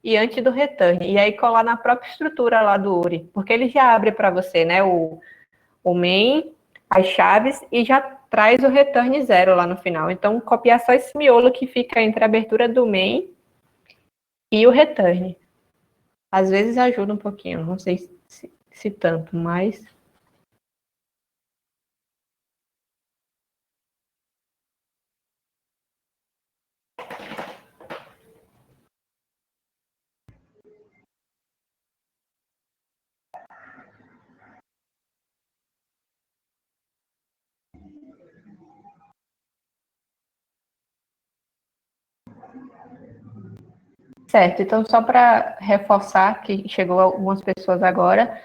e antes do return. E aí colar na própria estrutura lá do URI, porque ele já abre para você, né, o main, as chaves, e já traz o return 0 lá no final. Então, copiar só esse miolo que fica entre a abertura do main e o return. Às vezes ajuda um pouquinho, não sei se tanto, mas... Certo, então só para reforçar que chegou algumas pessoas agora,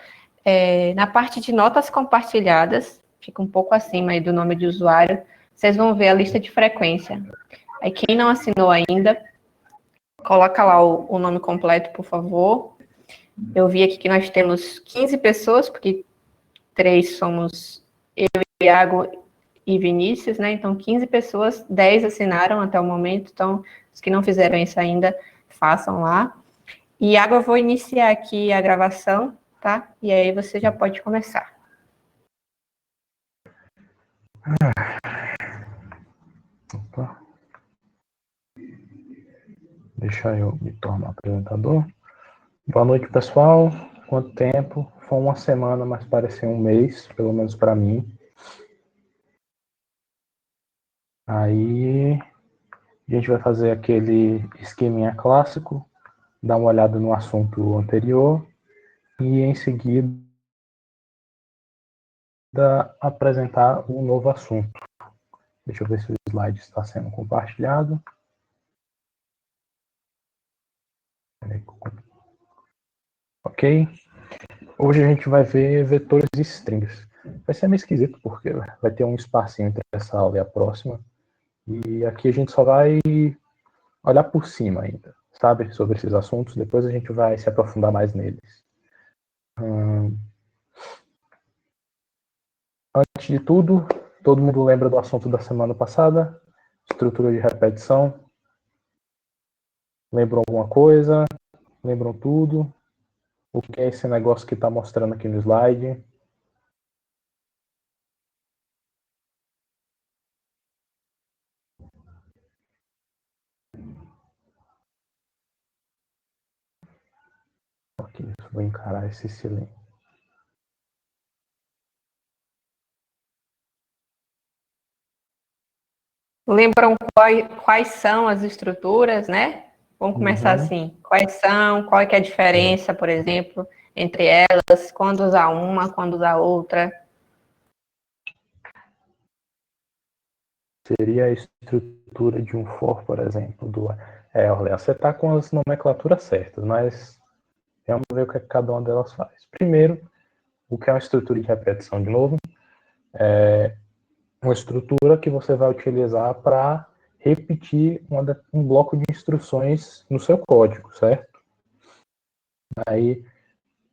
na parte de notas compartilhadas, fica um pouco acima aí do nome de usuário, vocês vão ver a lista de frequência. Aí quem não assinou ainda, coloca lá o nome completo, por favor. Eu vi aqui que nós temos 15 pessoas, porque 3 somos eu, Iago e Vinícius, né? Então 15 pessoas, 10 assinaram até o momento, então os que não fizeram isso ainda, façam lá. E agora eu vou iniciar aqui a gravação, tá? E aí você já pode começar. Opa. Deixa eu me tornar apresentador. Boa noite, pessoal. Quanto tempo? Foi uma semana, mas pareceu um mês, pelo menos para mim. Aí a gente vai fazer aquele esqueminha clássico, dar uma olhada no assunto anterior e em seguida apresentar um novo assunto. Deixa eu ver se o slide está sendo compartilhado. Ok. Hoje a gente vai ver vetores e strings. Vai ser meio esquisito porque vai ter um espacinho entre essa aula e a próxima. E aqui a gente só vai olhar por cima ainda, sabe? Sobre esses assuntos. Depois a gente vai se aprofundar mais neles. Antes de tudo, todo mundo lembra do assunto da semana passada? Estrutura de repetição. Lembram alguma coisa? Lembram tudo? O que é esse negócio que está mostrando aqui no slide? Ok, vou encarar esse silêncio. Lembram quais são as estruturas, né? Vamos começar assim. Quais são, qual é que é a diferença, por exemplo, entre elas, quando usar uma, quando usar outra? Seria a estrutura de um for, por exemplo, do Orleans. Você está com as nomenclaturas certas, mas vamos ver o que cada uma delas faz. Primeiro, o que é uma estrutura de repetição, de novo? É uma estrutura que você vai utilizar para repetir um bloco de instruções no seu código, certo? Aí,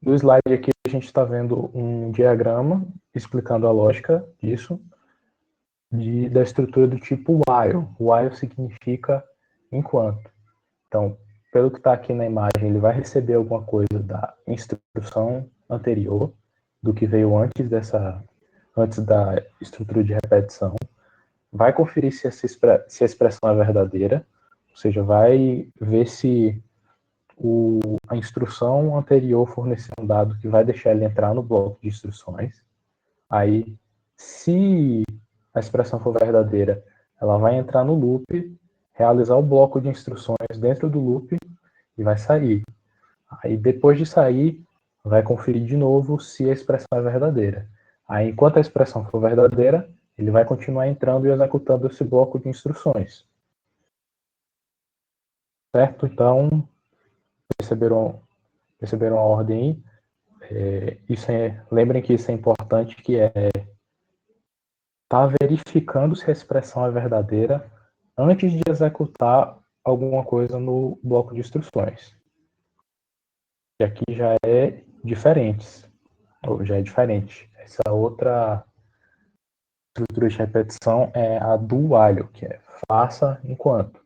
no slide aqui, a gente está vendo um diagrama explicando a lógica disso, da estrutura do tipo while. While significa enquanto. Então, pelo que está aqui na imagem, ele vai receber alguma coisa da instrução anterior, do que veio antes da estrutura de repetição, vai conferir se a expressão é verdadeira, ou seja, vai ver se a instrução anterior forneceu um dado que vai deixar ele entrar no bloco de instruções. Aí, se a expressão for verdadeira, ela vai entrar no loop, realizar o bloco de instruções dentro do loop e vai sair. Aí, depois de sair, vai conferir de novo se a expressão é verdadeira. Aí, enquanto a expressão for verdadeira, ele vai continuar entrando e executando esse bloco de instruções. Certo? Então, perceberam a ordem aí? Lembrem que isso é importante, que tá verificando se a expressão é verdadeira antes de executar alguma coisa no bloco de instruções. E aqui já é diferente. Essa outra estrutura de repetição é a do while, que é faça enquanto.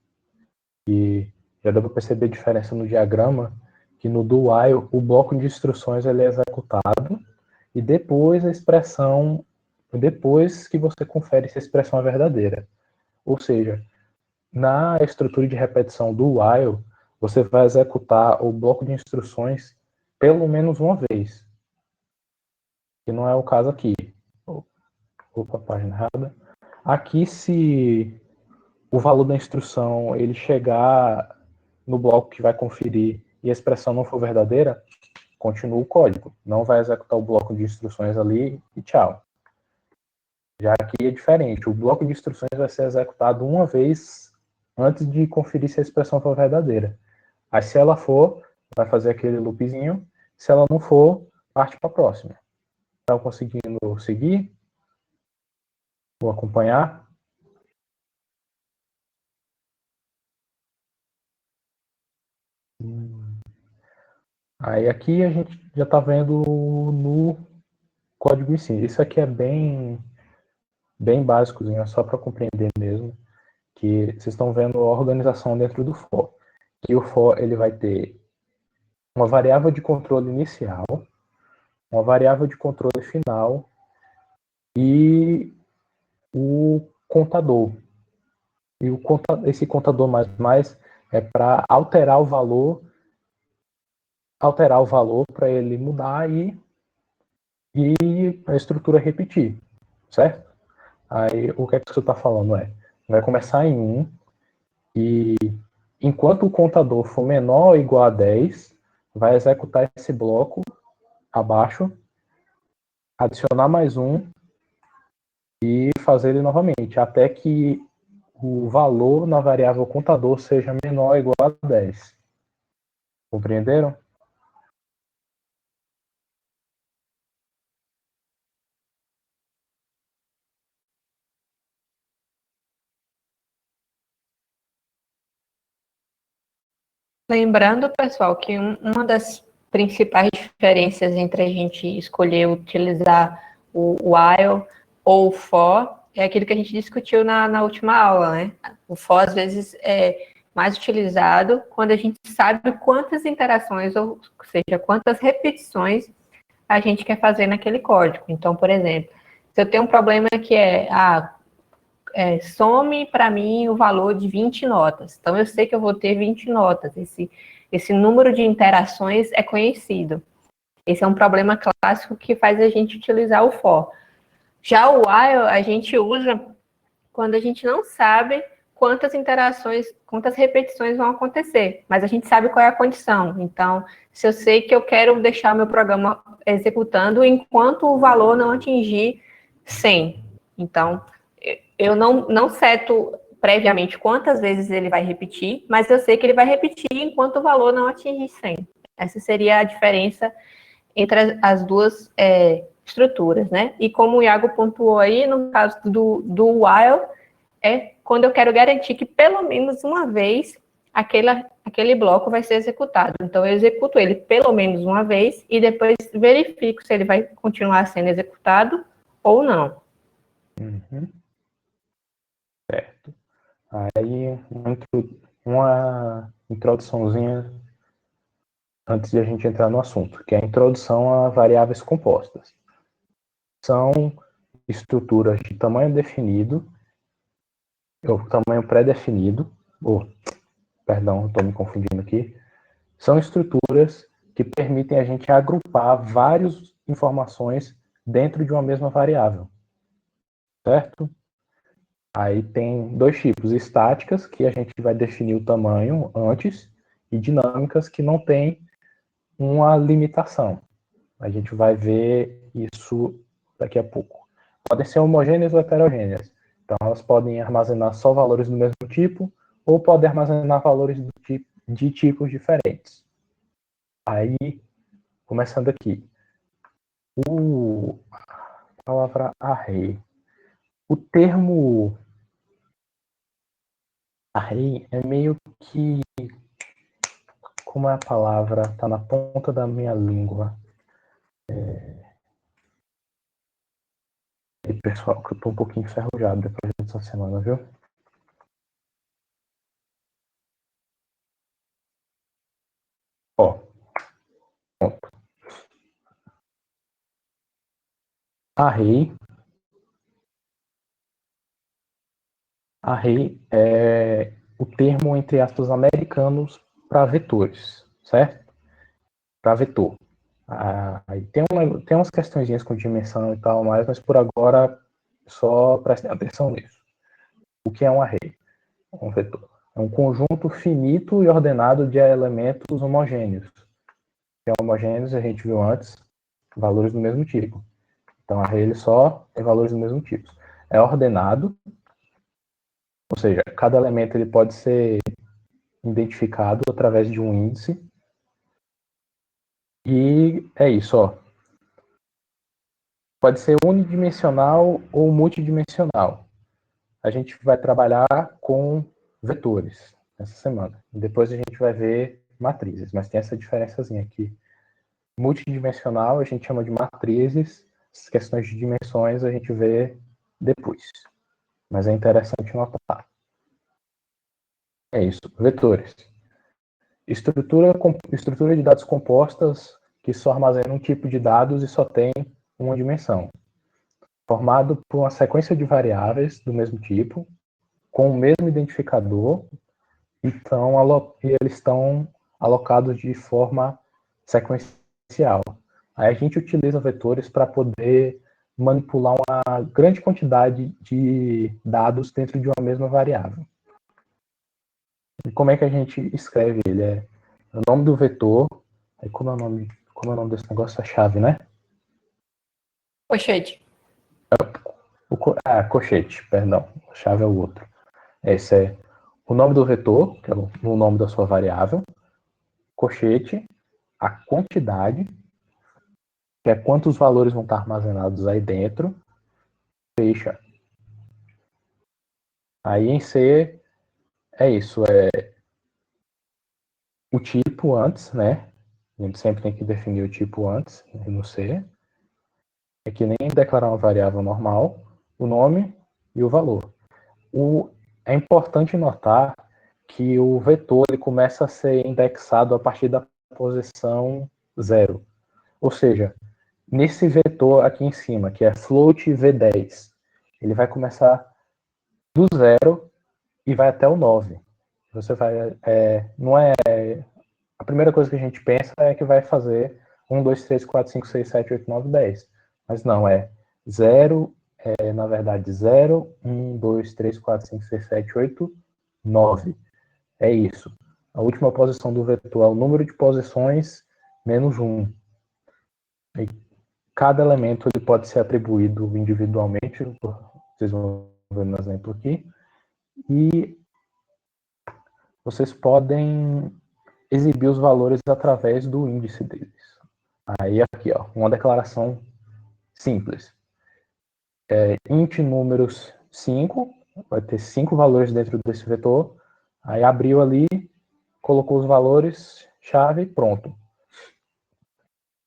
E Já deu para perceber a diferença no diagrama, que no do while o bloco de instruções ele é executado e depois a expressão, depois que você confere se a expressão é verdadeira. Ou seja, na estrutura de repetição do while, você vai executar o bloco de instruções pelo menos uma vez. Que não é o caso aqui. Opa, página errada. Aqui, se o valor da instrução ele chegar no bloco que vai conferir e a expressão não for verdadeira, continua o código. Não vai executar o bloco de instruções ali e tchau. Já aqui é diferente. O bloco de instruções vai ser executado uma vez antes de conferir se a expressão for verdadeira. Aí, se ela for, vai fazer aquele loopzinho. Se ela não for, parte para a próxima. Estão conseguindo seguir? Vou acompanhar? Aí aqui a gente já está vendo no código em si. Isso aqui é bem básicozinho, é só para compreender mesmo, que vocês estão vendo a organização dentro do for. Que o for ele vai ter uma variável de controle inicial, uma variável de controle final e o contador. E esse contador mais é para alterar o valor para ele mudar e a estrutura repetir, certo? Aí o que é que você está falando vai começar em 1 e enquanto o contador for menor ou igual a 10, vai executar esse bloco abaixo, adicionar mais um e fazer ele novamente, até que o valor na variável contador seja menor ou igual a 10. Compreenderam? Lembrando, pessoal, que uma das principais diferenças entre a gente escolher utilizar o while ou o for é aquilo que a gente discutiu na última aula, né? O for, às vezes, é mais utilizado quando a gente sabe quantas interações, ou seja, quantas repetições a gente quer fazer naquele código. Então, por exemplo, se eu tenho um problema que some para mim o valor de 20 notas. Então, eu sei que eu vou ter 20 notas. Esse número de interações é conhecido. Esse é um problema clássico que faz a gente utilizar o for. Já o while, a gente usa quando a gente não sabe quantas interações, quantas repetições vão acontecer, mas a gente sabe qual é a condição. Então, se eu sei que eu quero deixar meu programa executando enquanto o valor não atingir 100. Então, eu não seto previamente quantas vezes ele vai repetir, mas eu sei que ele vai repetir enquanto o valor não atingir 100. Essa seria a diferença entre as duas estruturas, né? E como o Iago pontuou aí, no caso do while, é quando eu quero garantir que pelo menos uma vez aquele bloco vai ser executado. Então, eu executo ele pelo menos uma vez e depois verifico se ele vai continuar sendo executado ou não. Uhum. Certo. Aí, uma introduçãozinha antes de a gente entrar no assunto, que é a introdução a variáveis compostas. São estruturas de tamanho definido, ou tamanho pré-definido, perdão, estou me confundindo aqui. São estruturas que permitem a gente agrupar várias informações dentro de uma mesma variável, certo? Aí tem dois tipos, estáticas, que a gente vai definir o tamanho antes, e dinâmicas, que não tem uma limitação. A gente vai ver isso daqui a pouco. Podem ser homogêneas ou heterogêneas. Então, elas podem armazenar só valores do mesmo tipo, ou podem armazenar valores de tipos diferentes. Aí, começando aqui. A palavra array. O termo array é meio que... Como é a palavra? Está na ponta da minha língua. E, pessoal, que eu estou um pouquinho enferrujado depois dessa semana, viu? Array é o termo, entre aspas, americanos para vetores, certo? Para vetor. Aí tem umas questõezinhas com dimensão e tal mais, mas por agora só prestem atenção nisso. O que é um array? Um vetor. É um conjunto finito e ordenado de elementos homogêneos. Que é homogêneos, a gente viu antes, valores do mesmo tipo. Então, array ele só tem valores do mesmo tipo. É ordenado, ou seja, cada elemento ele pode ser identificado através de um índice. E é isso, ó. Pode ser unidimensional ou multidimensional. A gente vai trabalhar com vetores essa semana. Depois a gente vai ver matrizes, mas tem essa diferençazinha aqui. Multidimensional a gente chama de matrizes, as questões de dimensões a gente vê depois. Mas é interessante notar. É isso, vetores. Estrutura de dados compostas que só armazenam um tipo de dados e só tem uma dimensão. Formado por uma sequência de variáveis do mesmo tipo, com o mesmo identificador, e eles estão alocados de forma sequencial. Aí a gente utiliza vetores para poder manipular uma grande quantidade de dados dentro de uma mesma variável. E como é que a gente escreve ele? É o nome do vetor, aí como é o nome desse negócio? A chave, né? Colchete. Colchete, perdão. A chave é o outro. Esse é o nome do vetor, que é o nome da sua variável. Colchete, a quantidade, que é quantos valores vão estar armazenados aí dentro. Fecha. Aí em C é isso, é o tipo antes, né? A gente sempre tem que definir o tipo antes, no C. É que nem declarar uma variável normal, o nome e o valor. É importante notar que o vetor ele começa a ser indexado a partir da posição 0. Ou seja, nesse vetor aqui em cima, que é float v10, ele vai começar do 0 e vai até o 9. Você vai, não é, a primeira coisa que a gente pensa é que vai fazer 1, 2, 3, 4, 5, 6, 7, 8, 9, 10. Mas não, é 0, na verdade 0, 1, 2, 3, 4, 5, 6, 7, 8, 9. É isso. A última posição do vetor é o número de posições menos 1. E cada elemento ele pode ser atribuído individualmente, vocês vão ver no exemplo aqui, e vocês podem exibir os valores através do índice deles. Aí aqui, ó, uma declaração simples. Int números 5, vai ter 5 valores dentro desse vetor, aí abriu ali, colocou os valores, chave, pronto.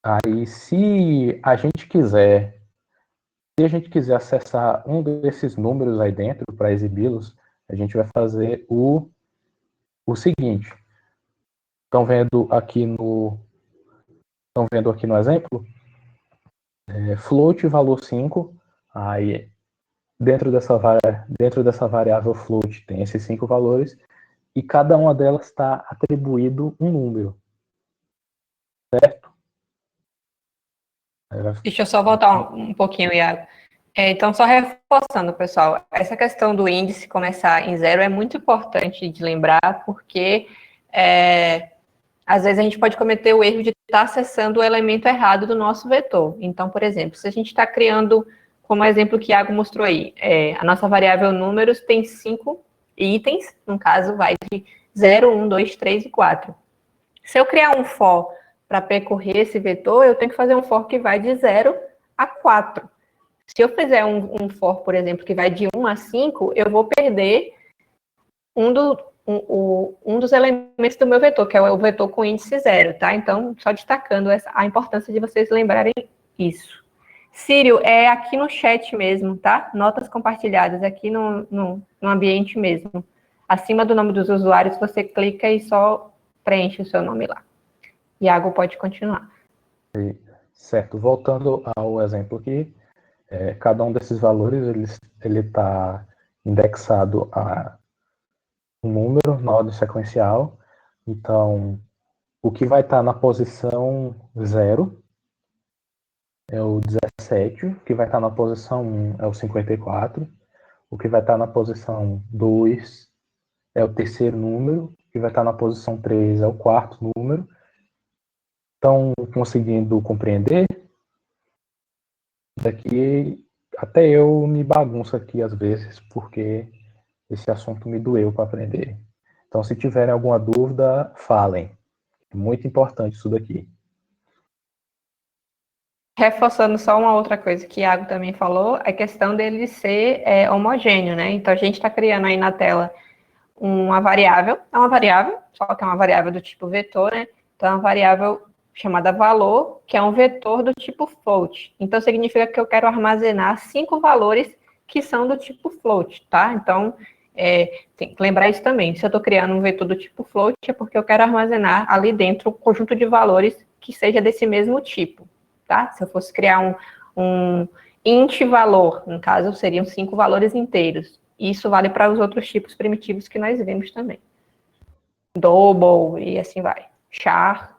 Aí se a gente quiser acessar um desses números aí dentro para exibi-los, a gente vai fazer o seguinte. Estão vendo aqui no exemplo? Float valor 5, aí dentro dessa variável float tem esses 5 valores, e cada uma delas está atribuído um número, certo? Deixa eu só voltar um pouquinho, Iago. Então, só reforçando, pessoal, essa questão do índice começar em 0 é muito importante de lembrar, porque às vezes a gente pode cometer o erro de estar acessando o elemento errado do nosso vetor. Então, por exemplo, se a gente está criando, como o exemplo que o Iago mostrou aí, a nossa variável números tem 5 itens, no caso vai de 0, 1, 2, 3 e 4. Se eu criar um for para percorrer esse vetor, eu tenho que fazer um for que vai de 0 a 4. Se eu fizer um for, por exemplo, que vai de 1 a 5, eu vou perder um dos elementos do meu vetor, que é o vetor com índice 0, tá? Então, só destacando a importância de vocês lembrarem isso. Sírio, é aqui no chat mesmo, tá? Notas compartilhadas, aqui no ambiente mesmo. Acima do nome dos usuários, você clica e só preenche o seu nome lá. Iago, pode continuar. Certo. Voltando ao exemplo aqui, Cada um desses valores ele está indexado a um número na ordem sequencial. Então, o que vai estar na posição 0 é o 17, o que vai estar na posição 1 é o 54, o que vai estar na posição 2 é o terceiro número, o que vai estar na posição 3 é o quarto número. Estão conseguindo compreender? Daqui até eu me bagunço aqui às vezes, porque esse assunto me doeu para aprender. Então, se tiverem alguma dúvida, falem. É muito importante isso daqui. Reforçando só uma outra coisa que Iago também falou, a questão dele ser homogêneo, né? Então, a gente está criando aí na tela uma variável, só que é uma variável do tipo vetor, né? Então, é uma variável chamada valor, que é um vetor do tipo float. Então, significa que eu quero armazenar 5 valores que são do tipo float, tá? Então, tem que lembrar isso também. Se eu estou criando um vetor do tipo float, é porque eu quero armazenar ali dentro um conjunto de valores que seja desse mesmo tipo, tá? Se eu fosse criar um int valor, no caso, seriam 5 valores inteiros. Isso vale para os outros tipos primitivos que nós vemos também. Double e assim vai. Char.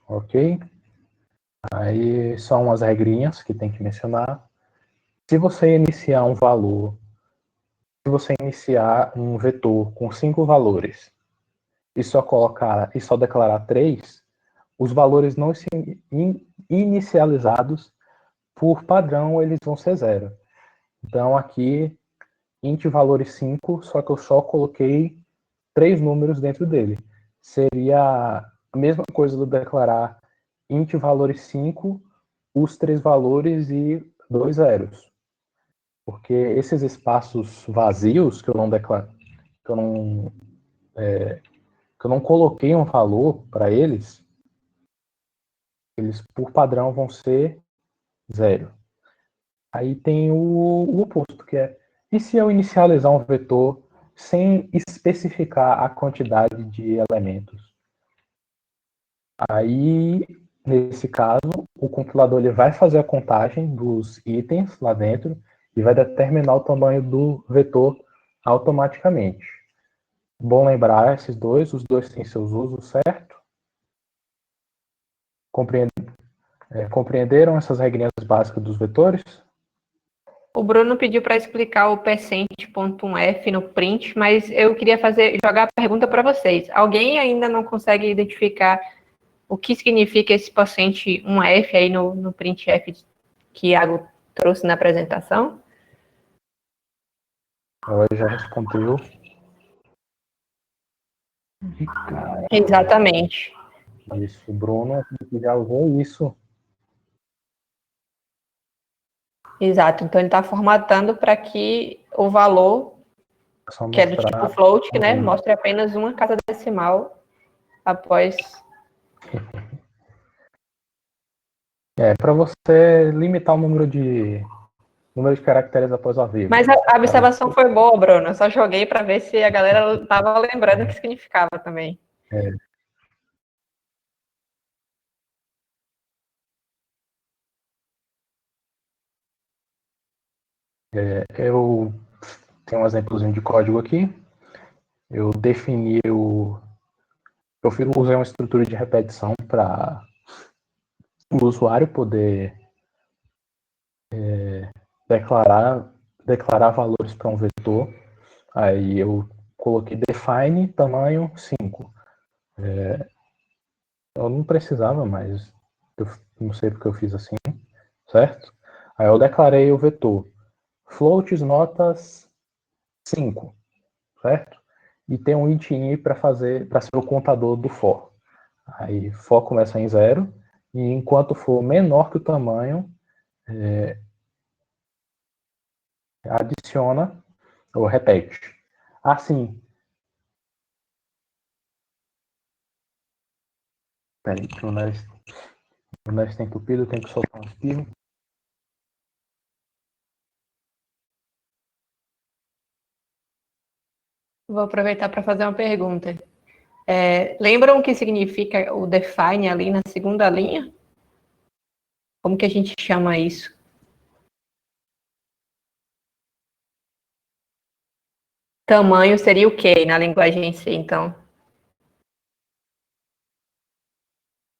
Ok? Aí são umas regrinhas que tem que mencionar. Se você iniciar um valor, se você iniciar um vetor com 5 valores e só declarar 3, os valores não inicializados, por padrão, eles vão ser 0. Então aqui, int valores 5, só que eu só coloquei 3 números dentro dele. Seria a mesma coisa do declarar int valores 5, os 3 valores e 2 zeros. Porque esses espaços vazios que eu não declaro, que eu não coloquei um valor para eles por padrão vão ser 0. Aí tem o oposto, que é, e se eu inicializar um vetor sem especificar a quantidade de elementos? Aí, nesse caso, o compilador ele vai fazer a contagem dos itens lá dentro e vai determinar o tamanho do vetor automaticamente. Bom lembrar esses dois, os dois têm seus usos, certo? Compreenderam essas regrinhas básicas dos vetores? O Bruno pediu para explicar o percent.1f no print, mas eu queria jogar a pergunta para vocês. Alguém ainda não consegue identificar o que significa esse %1f aí no printf que Iago trouxe na apresentação? Ela já respondeu. Exatamente. Isso, o Bruno já usou isso. Exato. Então ele está formatando para que o valor, que é do tipo float, né, mostre apenas uma casa decimal após. Para você limitar o número de caracteres após a vírgula. Mas a observação foi boa, Bruno. Eu só joguei para ver se a galera estava lembrando o que significava também. Eu tenho um exemplozinho de código aqui. Eu defini eu usei uma estrutura de repetição para o usuário poder declarar valores para um vetor. Aí eu coloquei define tamanho 5. Eu não precisava, mas eu não sei porque eu fiz assim, certo? Aí eu declarei o vetor floats notas 5, certo? E tem um int para ser o contador do for. Aí for começa em 0, e enquanto for menor que o tamanho, adiciona ou repete. Assim. Peraí, que o nariz está entupido, eu tenho que soltar um espirro. Vou aproveitar para fazer uma pergunta. Lembram o que significa o define ali na segunda linha? Como que a gente chama isso? Tamanho seria o quê na linguagem em si, então?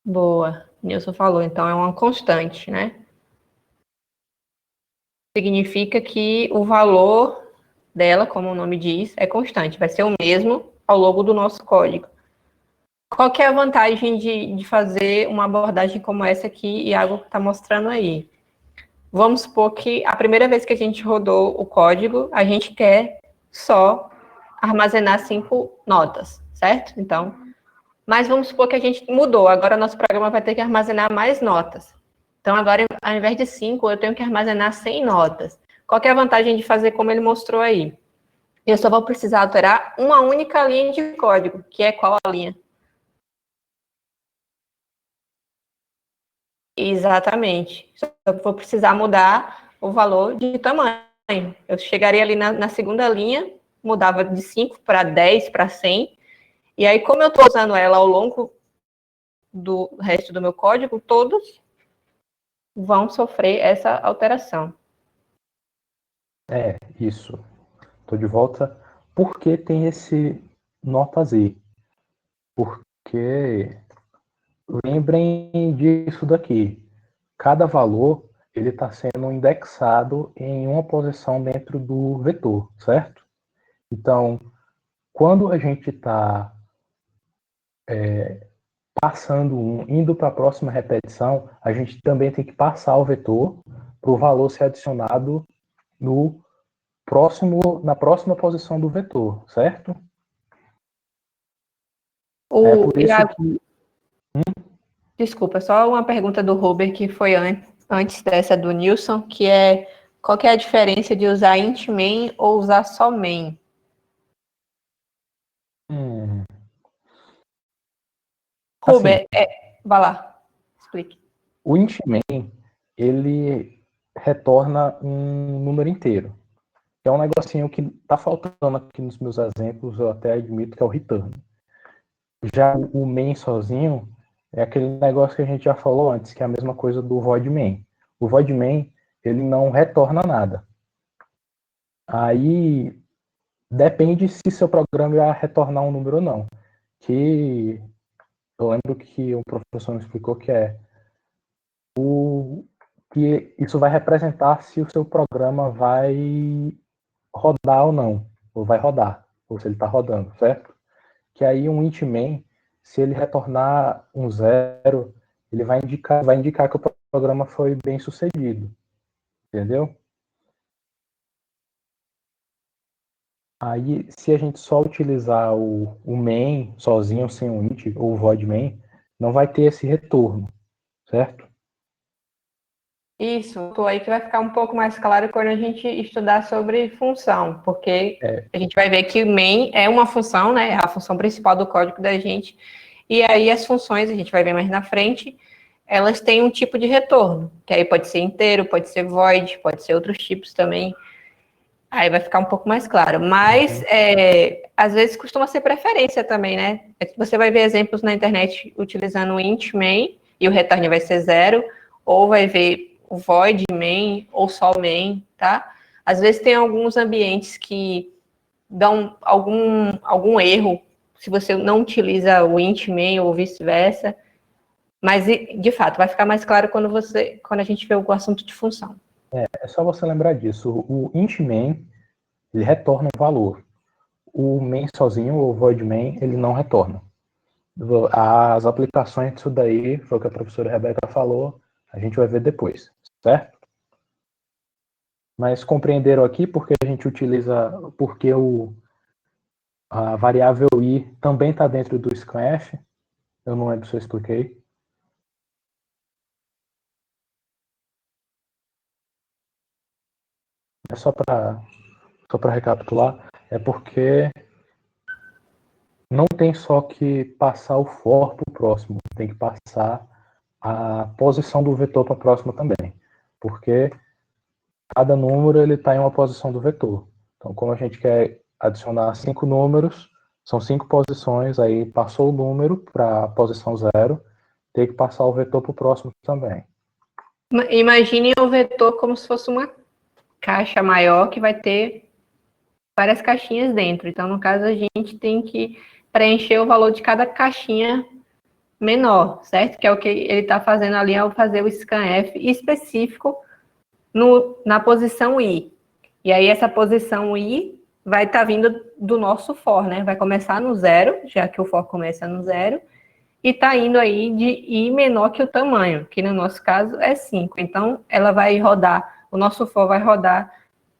Boa. Nilson falou, então é uma constante, né? Significa que o valor dela, como o nome diz, é constante. Vai ser o mesmo ao longo do nosso código. Qual que é a vantagem de fazer uma abordagem como essa que Iago está mostrando aí? Vamos supor que a primeira vez que a gente rodou o código, a gente quer só armazenar 5 notas, certo? Então, mas vamos supor que a gente mudou, agora nosso programa vai ter que armazenar mais notas. Então, agora, ao invés de 5, eu tenho que armazenar 100 notas. Qual que é a vantagem de fazer como ele mostrou aí? Eu só vou precisar alterar uma única linha de código, que é qual a linha? Exatamente. Só vou precisar mudar o valor de tamanho. Eu chegaria ali na segunda linha, mudava de 5 para 10, para 100. E aí, como eu estou usando ela ao longo do resto do meu código, todos vão sofrer essa alteração. É, isso. Estou de volta. Por que tem esse nota Z? Porque lembrem disso daqui. Cada valor ele está sendo indexado em uma posição dentro do vetor, certo? Então, quando a gente está passando indo para a próxima repetição, a gente também tem que passar o vetor para o valor ser adicionado na próxima posição do vetor, certo? É por isso que... Desculpa, só uma pergunta do Robert que foi antes dessa do Nilson, que é qual que é a diferença de usar int main ou usar só main? Robert, Assim, vai lá, explique. o int main, ele retorna um número inteiro. É um negocinho que está faltando aqui nos meus exemplos, eu até admito que é o return. Já o main sozinho é aquele negócio que a gente já falou antes, que é a mesma coisa do void main. O void main, ele não retorna nada. Aí depende se seu programa vai retornar um número ou não. Que eu lembro que o professor me explicou que isso vai representar se o seu programa vai rodar ou não, ou vai rodar, ou se ele está rodando, certo? Que aí um int main, se ele retornar um zero, ele vai indicar que o programa foi bem sucedido, entendeu? Aí, se a gente só utilizar o main sozinho, sem o int, ou o void main, não vai ter esse retorno, certo? Isso, aí que vai ficar um pouco mais claro quando a gente estudar sobre função, porque a gente vai ver que o main é uma função, né? É a função principal do código da gente, e aí as funções, a gente vai ver mais na frente, elas têm um tipo de retorno, que aí pode ser inteiro, pode ser void, pode ser outros tipos também. Aí vai ficar um pouco mais claro. Mas, às vezes, costuma ser preferência também, né? Você vai ver exemplos na internet utilizando o int main, e o return vai ser zero, ou vai ver o void main, ou só o main, tá? Às vezes tem alguns ambientes que dão algum erro, se você não utiliza o int main ou vice-versa. Mas, de fato, vai ficar mais claro quando a gente vê o assunto de função. É só você lembrar disso. O int main, ele retorna um valor. O main sozinho, o void main, ele não retorna. As aplicações disso daí, foi o que a professora Rebeca falou, a gente vai ver depois, certo? Mas compreenderam aqui porque a gente utiliza, porque a variável i também está dentro do scanf? Eu não lembro se eu expliquei. É só para recapitular, é porque não tem só que passar o for para o próximo, tem que passar a posição do vetor para a próxima também, porque cada número ele está em uma posição do vetor. Então, como a gente quer adicionar 5 números, são 5 posições, aí passou o número para a posição 0, tem que passar o vetor para o próximo também. Imagine o vetor como se fosse uma caixa maior que vai ter várias caixinhas dentro. Então, no caso, a gente tem que preencher o valor de cada caixinha menor, certo? Que é o que ele está fazendo ali ao fazer o scanf específico na posição I. E aí, essa posição I vai estar vindo do nosso for, né? Vai começar no 0, já que o for começa no 0, e está indo aí de I menor que o tamanho, que no nosso caso é 5. Então, ela vai rodar, o nosso for vai rodar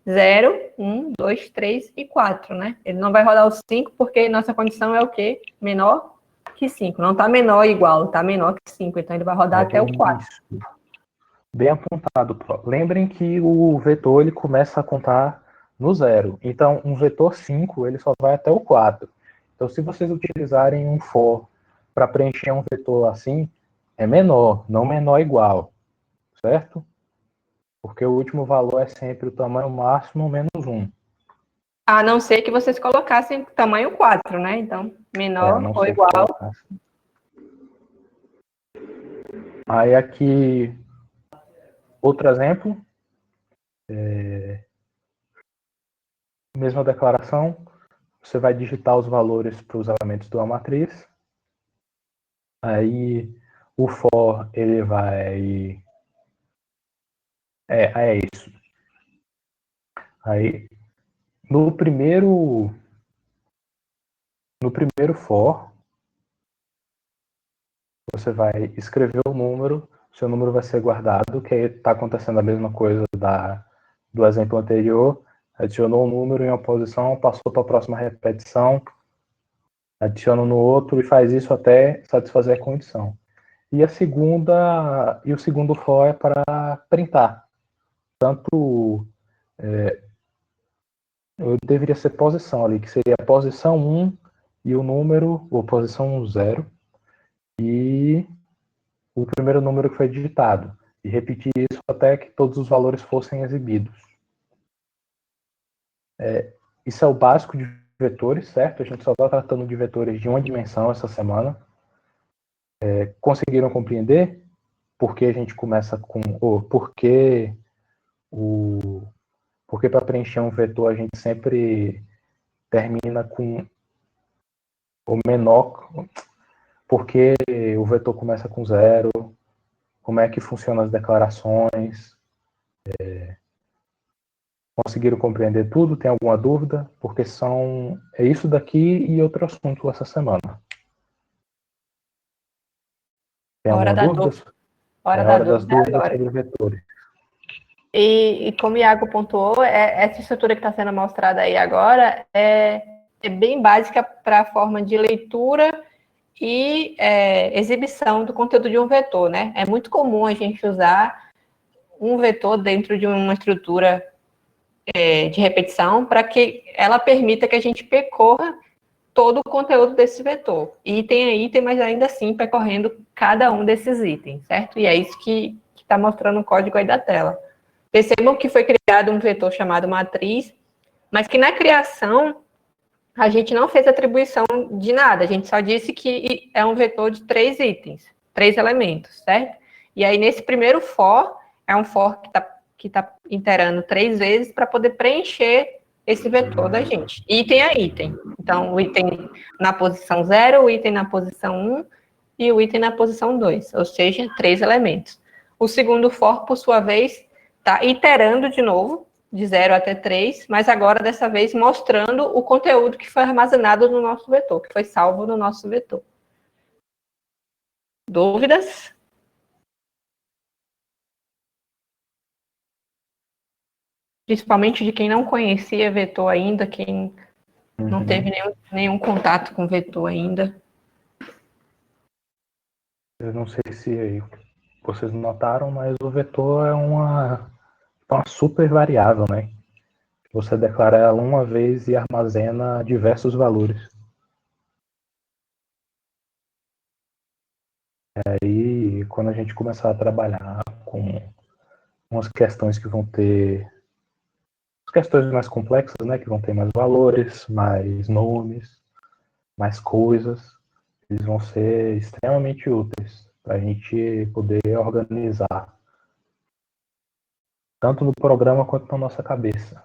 0, 1, 2, 3 e 4, né? Ele não vai rodar os 5 porque nossa condição é o quê? Menor que 5. Não está menor igual, está menor que 5. Então, ele vai rodar até o 4. Bem apontado, Pro. Lembrem que o vetor ele começa a contar no 0. Então, um vetor 5 ele só vai até o 4. Então, se vocês utilizarem um for para preencher um vetor assim, é menor, não menor igual, certo? Porque o último valor é sempre o tamanho máximo menos 1. A não ser que vocês colocassem tamanho 4, né? Então, menor ou igual. Aí aqui, outro exemplo. Mesma declaração. Você vai digitar os valores para os elementos de uma matriz. Aí o for, ele vai... É isso. Aí, no primeiro for, você vai escrever o número, seu número vai ser guardado, que aí está acontecendo a mesma coisa do exemplo anterior. Adicionou um número em uma posição, passou para a próxima repetição, adiciona no outro e faz isso até satisfazer a condição. E o segundo for é para printar. Tanto deveria ser posição ali, que seria a posição 1 e o número, ou posição 0, e o primeiro número que foi digitado. E repetir isso até que todos os valores fossem exibidos. Isso é o básico de vetores, certo? A gente só está tratando de vetores de uma dimensão essa semana. Conseguiram compreender por que a gente começa com... Porque para preencher um vetor a gente sempre termina com o menor, porque o vetor começa com 0, como é que funcionam as declarações, conseguiram compreender tudo? Tem alguma dúvida? Porque é isso daqui e outro assunto essa semana. Tem alguma dúvida? Hora É da hora das dúvida dúvidas agora. sobre vetores. E como o Iago pontuou, essa estrutura que está sendo mostrada aí agora é bem básica para a forma de leitura e exibição do conteúdo de um vetor, né? É muito comum a gente usar um vetor dentro de uma estrutura de repetição para que ela permita que a gente percorra todo o conteúdo desse vetor. Item a item, mas ainda assim percorrendo cada um desses itens, certo? E é isso que está mostrando o código aí da tela. Percebam que foi criado um vetor chamado matriz, mas que na criação a gente não fez atribuição de nada, a gente só disse que é um vetor de 3 itens, 3 elementos, certo? E aí nesse primeiro for, é um for que tá iterando 3 vezes para poder preencher esse vetor da gente, item a item. Então, o item na posição 0, o item na posição 1 e o item na posição 2, ou seja, 3 elementos. O segundo for, por sua vez, está iterando de novo, de 0 até 3, mas agora, dessa vez, mostrando o conteúdo que foi armazenado no nosso vetor, que foi salvo no nosso vetor. Dúvidas? Principalmente de quem não conhecia vetor ainda, quem não teve nenhum contato com vetor ainda. Eu não sei se vocês notaram, mas o vetor é uma super variável, né? Você declara ela uma vez e armazena diversos valores. Aí, quando a gente começar a trabalhar com umas questões que vão ter... questões mais complexas, né? Que vão ter mais valores, mais nomes, mais coisas, eles vão ser extremamente úteis para a gente poder organizar tanto no programa quanto na nossa cabeça.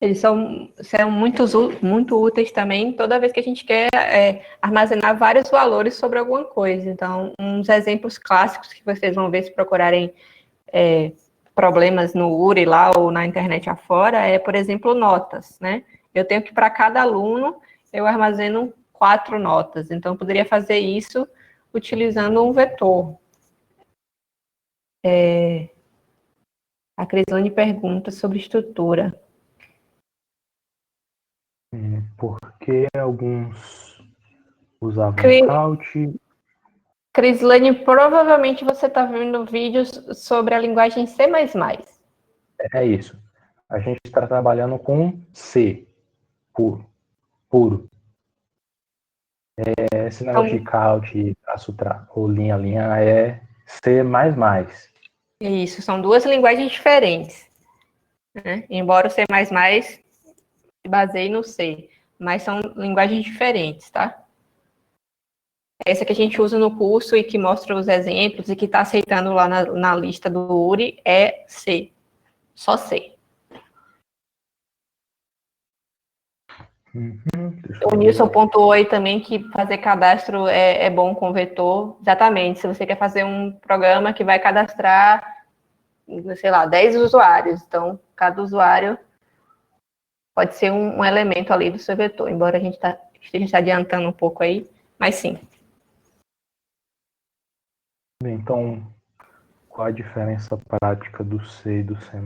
Eles são muito úteis também toda vez que a gente quer armazenar vários valores sobre alguma coisa. Então, uns exemplos clássicos que vocês vão ver se procurarem problemas no URI lá ou na internet afora é, por exemplo, notas, né? Eu tenho que, para cada aluno, eu armazeno 4 notas. Então, eu poderia fazer isso utilizando um vetor. A Crislane pergunta sobre estrutura. Por que alguns usavam Couch? Crislane, provavelmente você está vendo vídeos sobre a linguagem C++. É isso. A gente está trabalhando com C, puro. Esse negócio de Couch, traço, ou linha, é C++. Isso, são duas linguagens diferentes. Né? Embora o C++ se baseie no C, mas são linguagens diferentes, tá? Essa que a gente usa no curso e que mostra os exemplos e que está aceitando lá na lista do URI é C, só C. O Nilson pontuou aí também que fazer cadastro é bom com vetor. Exatamente, se você quer fazer um programa que vai cadastrar, sei lá, 10 usuários, então cada usuário pode ser um elemento ali do seu vetor, embora a gente esteja adiantando um pouco aí, mas sim. Então, qual a diferença prática do C e do C++?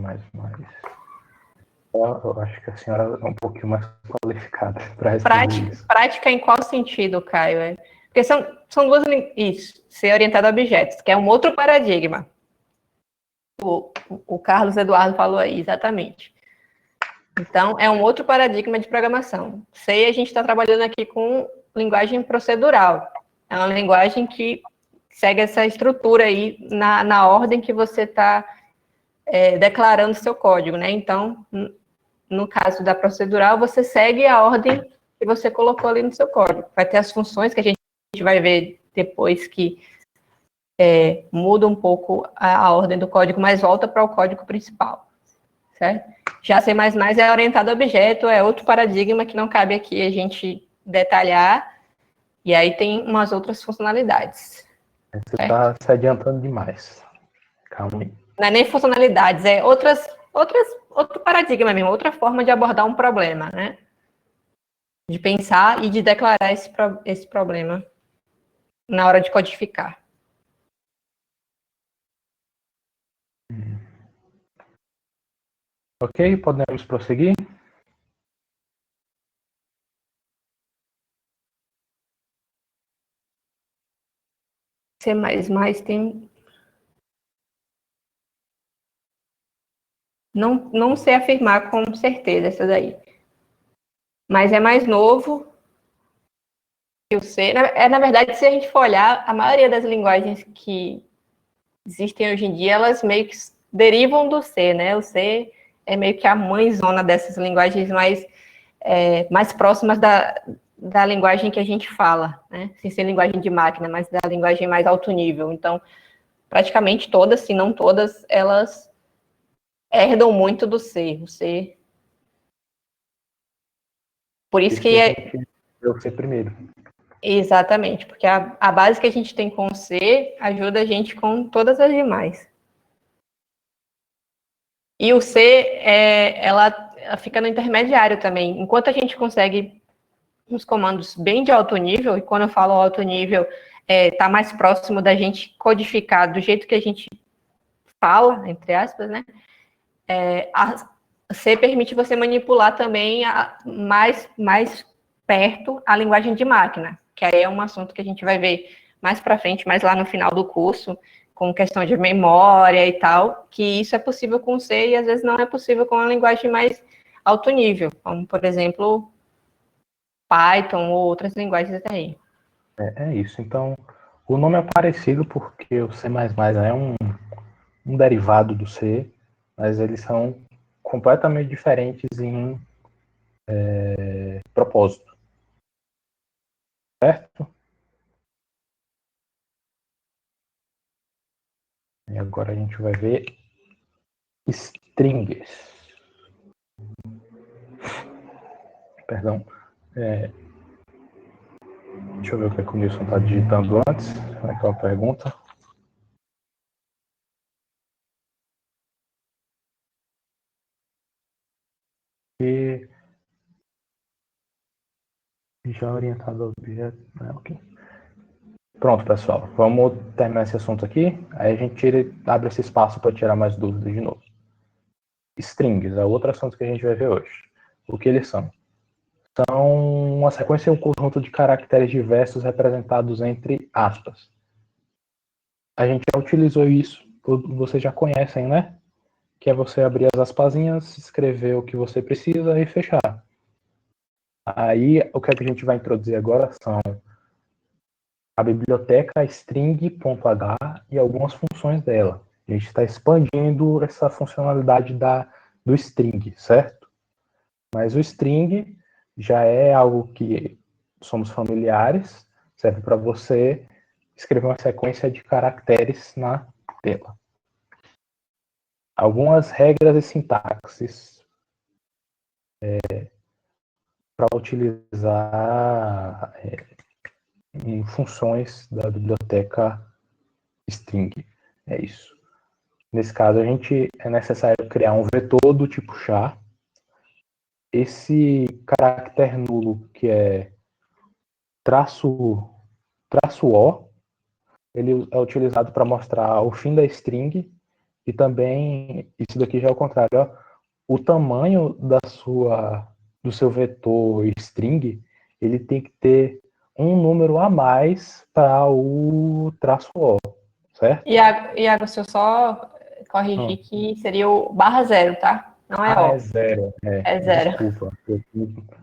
Eu acho que a senhora é um pouquinho mais qualificada para responder isso. Prática em qual sentido, Caio? Porque são duas... Isso, ser orientado a objetos, que é um outro paradigma. O Carlos Eduardo falou aí, exatamente. Então, é um outro paradigma de programação. C, a gente está trabalhando aqui com linguagem procedural. É uma linguagem que segue essa estrutura aí na ordem que você está declarando seu código, né? Então, no caso da procedural, você segue a ordem que você colocou ali no seu código. Vai ter as funções que a gente vai ver depois que muda um pouco a ordem do código, mas volta para o código principal, certo? Já C++ é orientado a objeto, é outro paradigma que não cabe aqui a gente detalhar, e aí tem umas outras funcionalidades. Você está se adiantando demais. Calma aí. Não é nem funcionalidades, é outro paradigma mesmo, outra forma de abordar um problema, né? De pensar e de declarar esse problema na hora de codificar. Ok, podemos prosseguir? C++ tem... Não sei afirmar com certeza essa daí. Mas é mais novo que o C. Na verdade, se a gente for olhar, a maioria das linguagens que existem hoje em dia, elas meio que derivam do C, né? O C é meio que a mãezona dessas linguagens mais próximas da linguagem que a gente fala, né? Sem ser linguagem de máquina, mas da linguagem mais alto nível. Então, praticamente todas, se não todas, elas herdam muito do C. O C. Por isso que eu ser primeiro. Exatamente, porque a base que a gente tem com o C ajuda a gente com todas as demais. E o C, ela fica no intermediário também. Enquanto a gente consegue uns comandos bem de alto nível, e quando eu falo alto nível, tá mais próximo da gente codificar do jeito que a gente fala, entre aspas, né? A C permite você manipular também mais perto a linguagem de máquina, que aí é um assunto que a gente vai ver mais para frente, mais lá no final do curso, com questão de memória e tal, que isso é possível com C e às vezes não é possível com a linguagem mais alto nível, como, por exemplo, Python ou outras linguagens aí. É isso. Então, o nome é parecido porque o C++ é um derivado do C, mas eles são completamente diferentes em propósito, certo? E agora a gente vai ver strings. Perdão. Deixa eu ver o que o Nilson está digitando antes. Como é que é a pergunta? E já orientado ao objeto. Ok. Pronto, pessoal. Vamos terminar esse assunto aqui. Aí a gente abre esse espaço para tirar mais dúvidas de novo. Strings é outro assunto que a gente vai ver hoje. O que eles são? São uma sequência e um conjunto de caracteres diversos representados entre aspas. A gente já utilizou isso, vocês já conhecem, né? Que é você abrir as aspasinhas, escrever o que você precisa e fechar. Aí, o que a gente vai introduzir agora são a biblioteca string.h e algumas funções dela. A gente está expandindo essa funcionalidade do string, certo? Mas o string já é algo que somos familiares, serve para você escrever uma sequência de caracteres na tela. Algumas regras e sintaxes para utilizar em funções da biblioteca string. É isso. Nesse caso, é necessário criar um vetor do tipo char. Esse caractere nulo, que é traço O, ele é utilizado para mostrar o fim da string e também, isso daqui já é o contrário, ó, o tamanho do seu vetor string, ele tem que ter um número a mais para o traço O, certo? Iago, se eu só corrigir que seria o _0, tá? Não é É O, zero. é 0. Desculpa.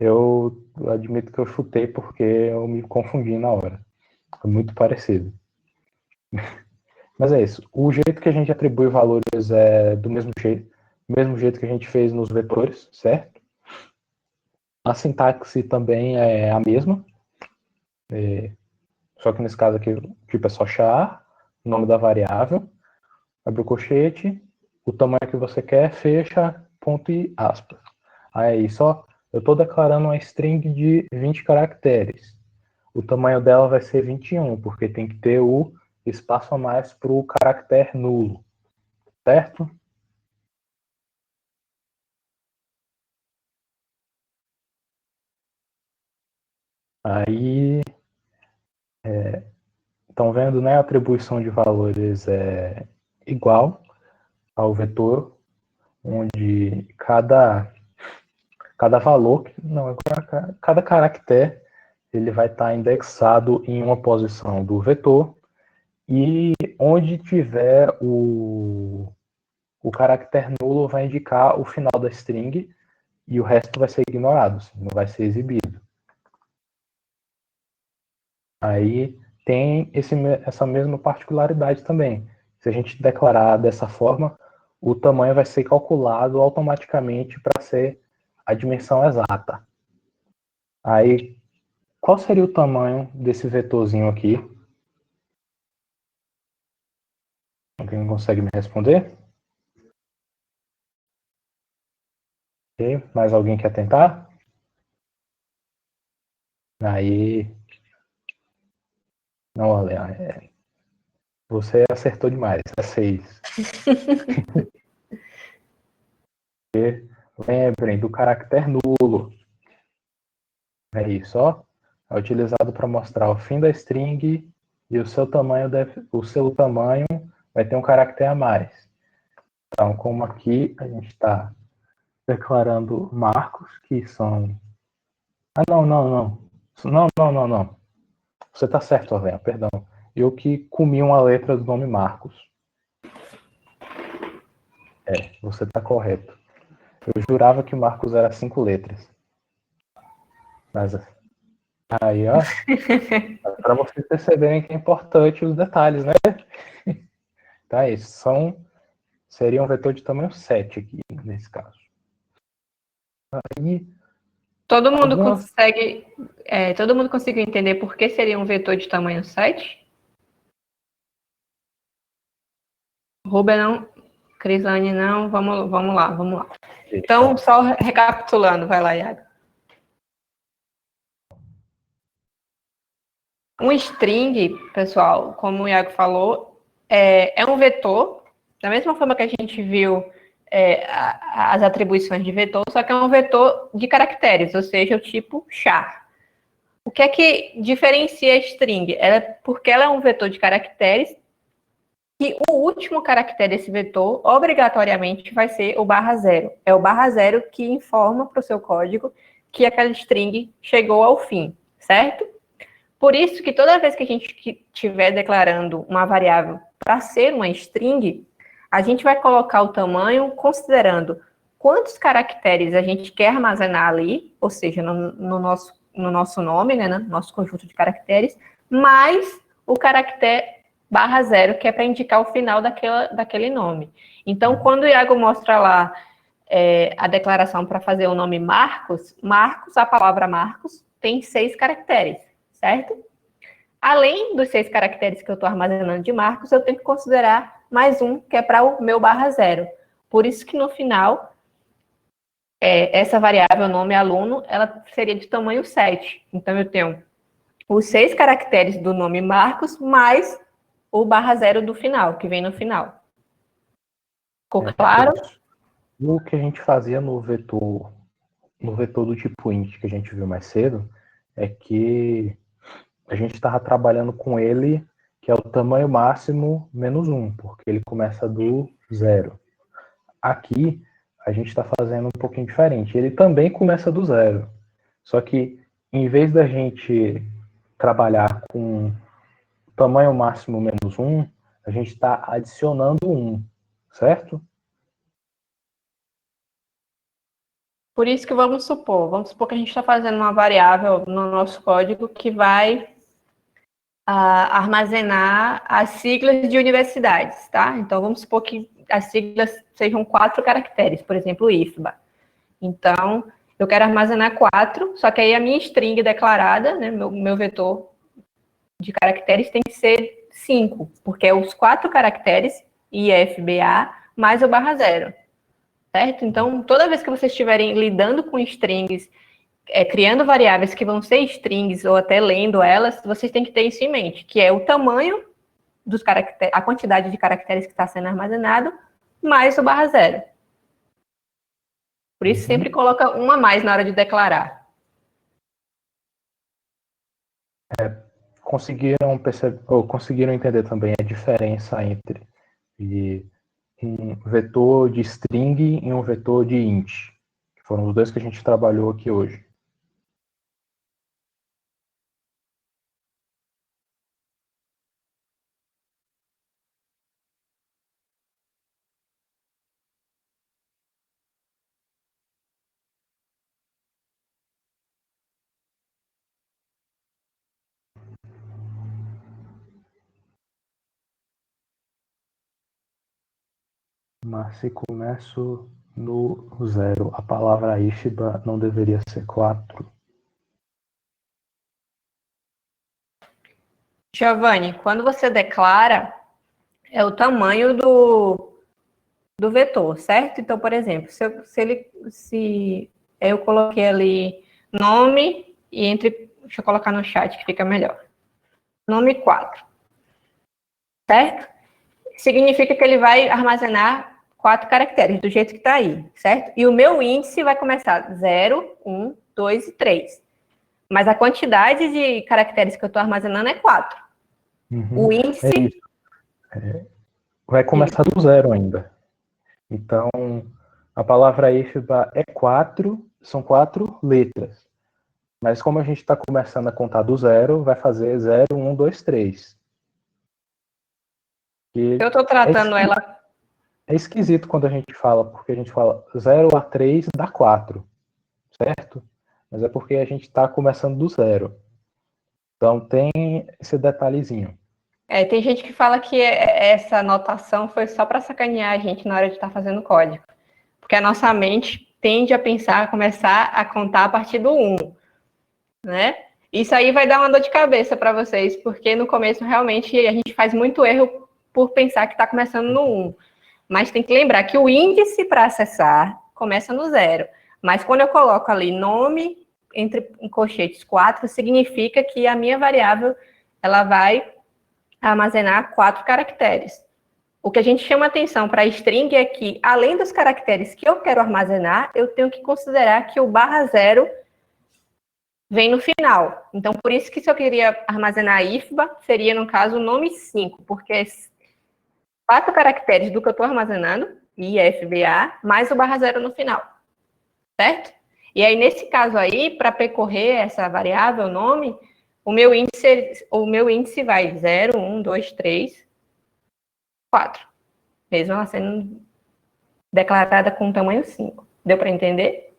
Eu admito que eu chutei porque eu me confundi na hora. Foi muito parecido. Mas é isso. O jeito que a gente atribui valores é do mesmo jeito que a gente fez nos vetores, certo? A sintaxe também é a mesma. Só que nesse caso aqui, tipo, é só char, nome da variável, abre o colchete, o tamanho que você quer, fecha, ponto e aspas. Aí só, eu estou declarando uma string de 20 caracteres. O tamanho dela vai ser 21, porque tem que ter o espaço a mais para o caractere nulo, certo? Aí, estão vendo, né? A atribuição de valores é igual ao vetor, onde cada valor, não, cada caractere, ele vai estar indexado em uma posição do vetor e onde tiver o caractere nulo vai indicar o final da string e o resto vai ser ignorado, não vai ser exibido. Aí tem essa mesma particularidade também. Se a gente declarar dessa forma, o tamanho vai ser calculado automaticamente para ser a dimensão exata. Aí, qual seria o tamanho desse vetorzinho aqui? Alguém consegue me responder? Okay. Mais alguém quer tentar? Aí, não, olha, você acertou demais, é 6. Lembrem do caractere nulo. É isso, ó. É utilizado para mostrar o fim da string e o seu tamanho vai ter um caractere a mais. Então, como aqui a gente está declarando marcos, que são... Ah, não. Você está certo, Orlando, perdão. Eu que comi uma letra do nome Marcos. Você está correto. Eu jurava que Marcos era 5 letras. Mas aí, ó, para vocês perceberem que é importante os detalhes, né? Tá? Esses seria um vetor de tamanho 7 aqui, nesse caso. Aí, Todo mundo conseguiu entender por que seria um vetor de tamanho 7? Ruben não, Crislane não, vamos lá. Então, só recapitulando, vai lá, Iago. Um string, pessoal, como o Iago falou, é um vetor, da mesma forma que a gente viu as atribuições de vetor, só que é um vetor de caracteres, ou seja, o tipo char. O que é que diferencia a string? Porque ela é um vetor de caracteres e o último caractere desse vetor, obrigatoriamente, vai ser o /0. É o /0 que informa para o seu código que aquela string chegou ao fim, certo? Por isso que toda vez que a gente estiver declarando uma variável para ser uma string, a gente vai colocar o tamanho considerando quantos caracteres a gente quer armazenar ali, ou seja, no nosso nome, né, no nosso conjunto de caracteres, mais o caractere /0, que é para indicar o final daquele nome. Então, quando o Iago mostra lá a declaração para fazer o nome Marcos, a palavra Marcos tem 6 caracteres. Certo? Além dos 6 caracteres que eu estou armazenando de Marcos, eu tenho que considerar mais um, que é para o meu /0. Por isso que no final, essa variável nome aluno, ela seria de tamanho 7. Então, eu tenho os 6 caracteres do nome Marcos, mais o /0 do final, que vem no final. Ficou claro? O que a gente fazia no vetor do tipo int que a gente viu mais cedo, é que a gente estava trabalhando com ele, que é o tamanho máximo menos 1, porque ele começa do 0. Aqui, a gente está fazendo um pouquinho diferente. Ele também começa do 0. Só que, em vez da gente trabalhar com o tamanho máximo menos 1, a gente está adicionando 1, certo? Por isso que vamos supor que a gente está fazendo uma variável no nosso código que vai armazenar as siglas de universidades, tá? Então, vamos supor que as siglas sejam 4 caracteres, por exemplo, IFBA. Então, eu quero armazenar 4, só que aí a minha string declarada, né, meu vetor de caracteres tem que ser 5, porque é os 4 caracteres IFBA mais o /0, certo? Então, toda vez que vocês estiverem lidando com strings, criando variáveis que vão ser strings ou até lendo elas, vocês têm que ter isso em mente, que é o tamanho dos caracteres, a quantidade de caracteres que está sendo armazenado, mais o /0. Por isso, sempre coloca um a mais na hora de declarar. Conseguiram entender também a diferença entre um vetor de string e um vetor de int, que foram os dois que a gente trabalhou aqui hoje. Mas se começo no 0, a palavra IFBA não deveria ser 4? Giovanni, quando você declara, é o tamanho do vetor, certo? Então, por exemplo, se eu coloquei ali nome e deixa eu colocar no chat que fica melhor. Nome 4, certo? Significa que ele vai armazenar 4 caracteres, do jeito que está aí, certo? E o meu índice vai começar 0, 1, 2 e 3. Mas a quantidade de caracteres que eu estou armazenando é 4. O índice... Vai começar do 0 ainda. Então, a palavra IFBA é 4, são 4 letras. Mas como a gente está começando a contar do 0, vai fazer 0, 1, 2, 3. Eu estou tratando ela... É esquisito quando a gente fala, porque a gente fala 0 a 3 dá 4, certo? Mas é porque a gente está começando do 0. Então tem esse detalhezinho. Tem gente que fala que essa anotação foi só para sacanear a gente na hora de estar fazendo código. Porque a nossa mente tende a pensar, a começar a contar a partir do 1, né? Isso aí vai dar uma dor de cabeça para vocês, porque no começo realmente a gente faz muito erro por pensar que está começando no 1. Mas tem que lembrar que o índice para acessar começa no 0. Mas quando eu coloco ali nome entre colchetes 4, significa que a minha variável ela vai armazenar 4 caracteres. O que a gente chama atenção para a string é que, além dos caracteres que eu quero armazenar, eu tenho que considerar que o /0 vem no final. Então, por isso que se eu queria armazenar IFBA, seria, no caso, o nome 5, porque 4 caracteres do que eu estou armazenando, IFBA, mais o /0 no final, certo? E aí, nesse caso aí, para percorrer essa variável, nome, o meu índice vai 0, 1, 2, 3, 4. Mesmo ela sendo declarada com tamanho 5. Deu para entender?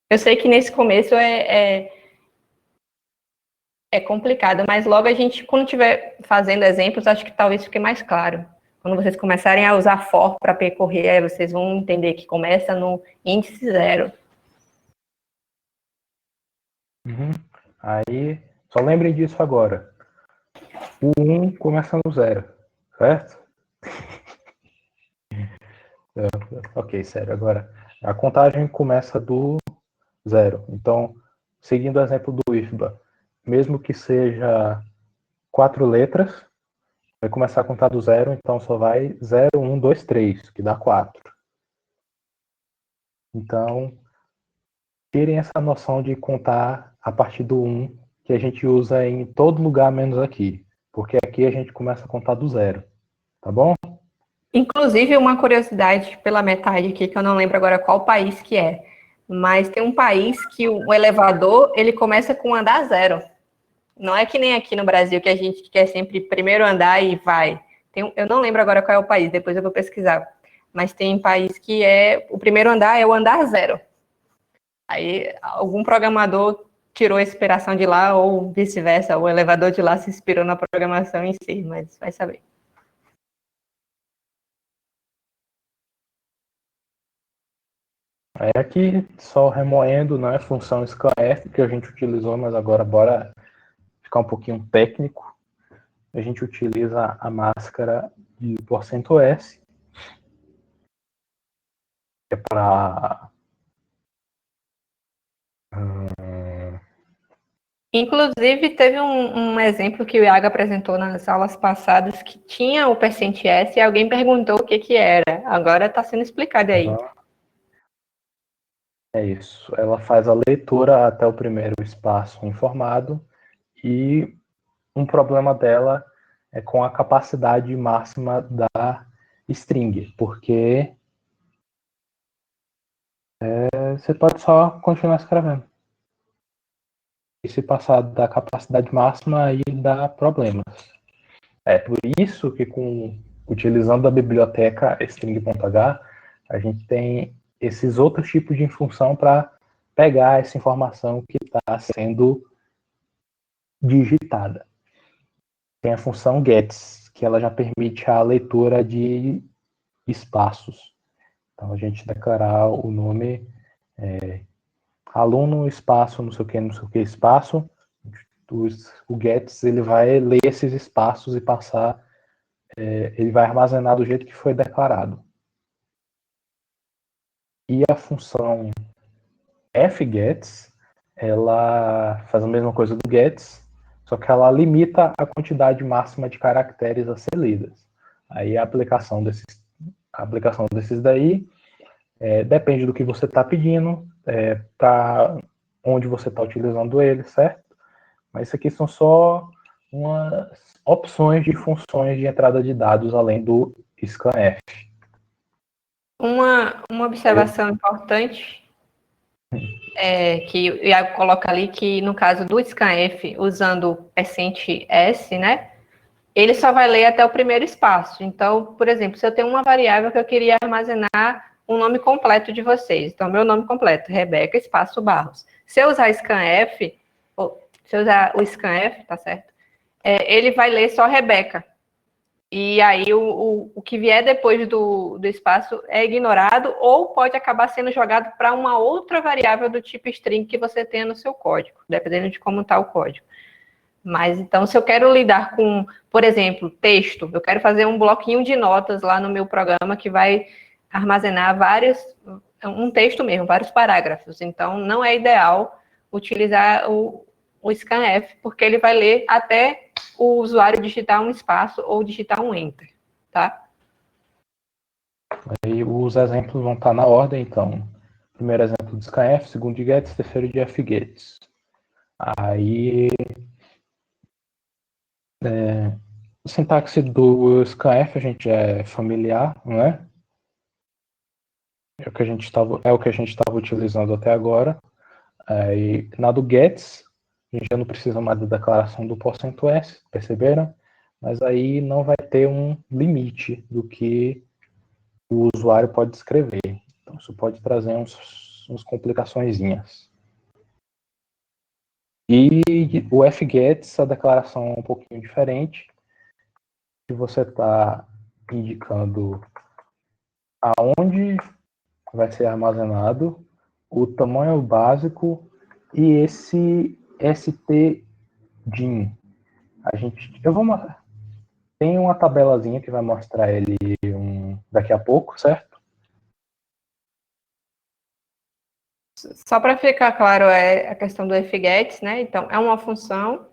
Eu sei que nesse começo é complicado, mas logo a gente, quando estiver fazendo exemplos, acho que talvez fique mais claro. Quando vocês começarem a usar for para percorrer, aí vocês vão entender que começa no índice 0. Aí, só lembrem disso agora. O 1 começa no 0, certo? Ok, sério. Agora, a contagem começa do 0. Então, seguindo o exemplo do IFBA, mesmo que seja 4 letras, vai começar a contar do 0, então só vai 0, 1, 2, 3, que dá 4. Então, tirem essa noção de contar a partir do 1, que a gente usa em todo lugar menos aqui. Porque aqui a gente começa a contar do 0. Tá bom? Inclusive, uma curiosidade pela metade aqui, que eu não lembro agora qual país que é, mas tem um país que o elevador, ele começa com andar 0. Não é que nem aqui no Brasil, que a gente quer sempre primeiro andar e vai. Eu não lembro agora qual é o país, depois eu vou pesquisar. Mas tem país que o primeiro andar é o andar 0. Aí algum programador tirou a inspiração de lá, ou vice-versa, o elevador de lá se inspirou na programação em si, mas vai saber. Aí aqui, só remoendo, né, função scanf que a gente utilizou, mas agora bora ficar um pouquinho técnico. A gente utiliza a máscara de %S, que é para Inclusive, teve um exemplo que o Iago apresentou nas aulas passadas que tinha o %S e alguém perguntou o que era. Agora está sendo explicado aí. É isso. Ela faz a leitura até o primeiro espaço informado e um problema dela é com a capacidade máxima da string, porque você pode só continuar escrevendo. E se passar da capacidade máxima, aí dá problemas. É por isso que, utilizando a biblioteca string.h, a gente tem esses outros tipos de função para pegar essa informação que está sendo digitada. Tem a função gets, que ela já permite a leitura de espaços. Então, a gente declarar o nome aluno, espaço, não sei o que, espaço. O gets, ele vai ler esses espaços e passar, ele vai armazenar do jeito que foi declarado. E a função fgets, ela faz a mesma coisa do gets, só que ela limita a quantidade máxima de caracteres a ser lidas. Aí a aplicação desses daí depende do que você está pedindo, para onde você está utilizando ele, certo? Mas isso aqui são só umas opções de funções de entrada de dados além do scanf. Uma observação importante que o Iago coloca ali, que no caso do scanf, usando o %S, né, ele só vai ler até o primeiro espaço. Então, por exemplo, se eu tenho uma variável que eu queria armazenar o nome completo de vocês, então meu nome completo, Rebeca, espaço Barros. Se eu usar scanf, se eu usar o scanf, tá certo? ele vai ler só Rebeca. E aí o que vier depois do espaço é ignorado ou pode acabar sendo jogado para uma outra variável do tipo string que você tenha no seu código, dependendo de como está o código. Mas então, se eu quero lidar com, por exemplo, texto, eu quero fazer um bloquinho de notas lá no meu programa que vai armazenar um texto mesmo, vários parágrafos. Então, não é ideal utilizar o scanf, porque ele vai ler até o usuário digitar um espaço ou digitar um enter, tá? Aí os exemplos vão estar na ordem, então. Primeiro exemplo de scanf, segundo de gets, terceiro de fgets. Aí a sintaxe do scanf a gente é familiar, não é? É o que a gente estava utilizando até agora. Aí, na do gets, a gente já não precisa mais da declaração do %s, perceberam? Mas aí não vai ter um limite do que o usuário pode escrever. Então, isso pode trazer uns complicaçõezinhas. E o fgets, a declaração é um pouquinho diferente. Que você está indicando aonde vai ser armazenado, o tamanho básico e esse stdin. Tem uma tabelazinha que vai mostrar ele daqui a pouco, certo? Só para ficar claro, é a questão do fgets, né? Então, é uma função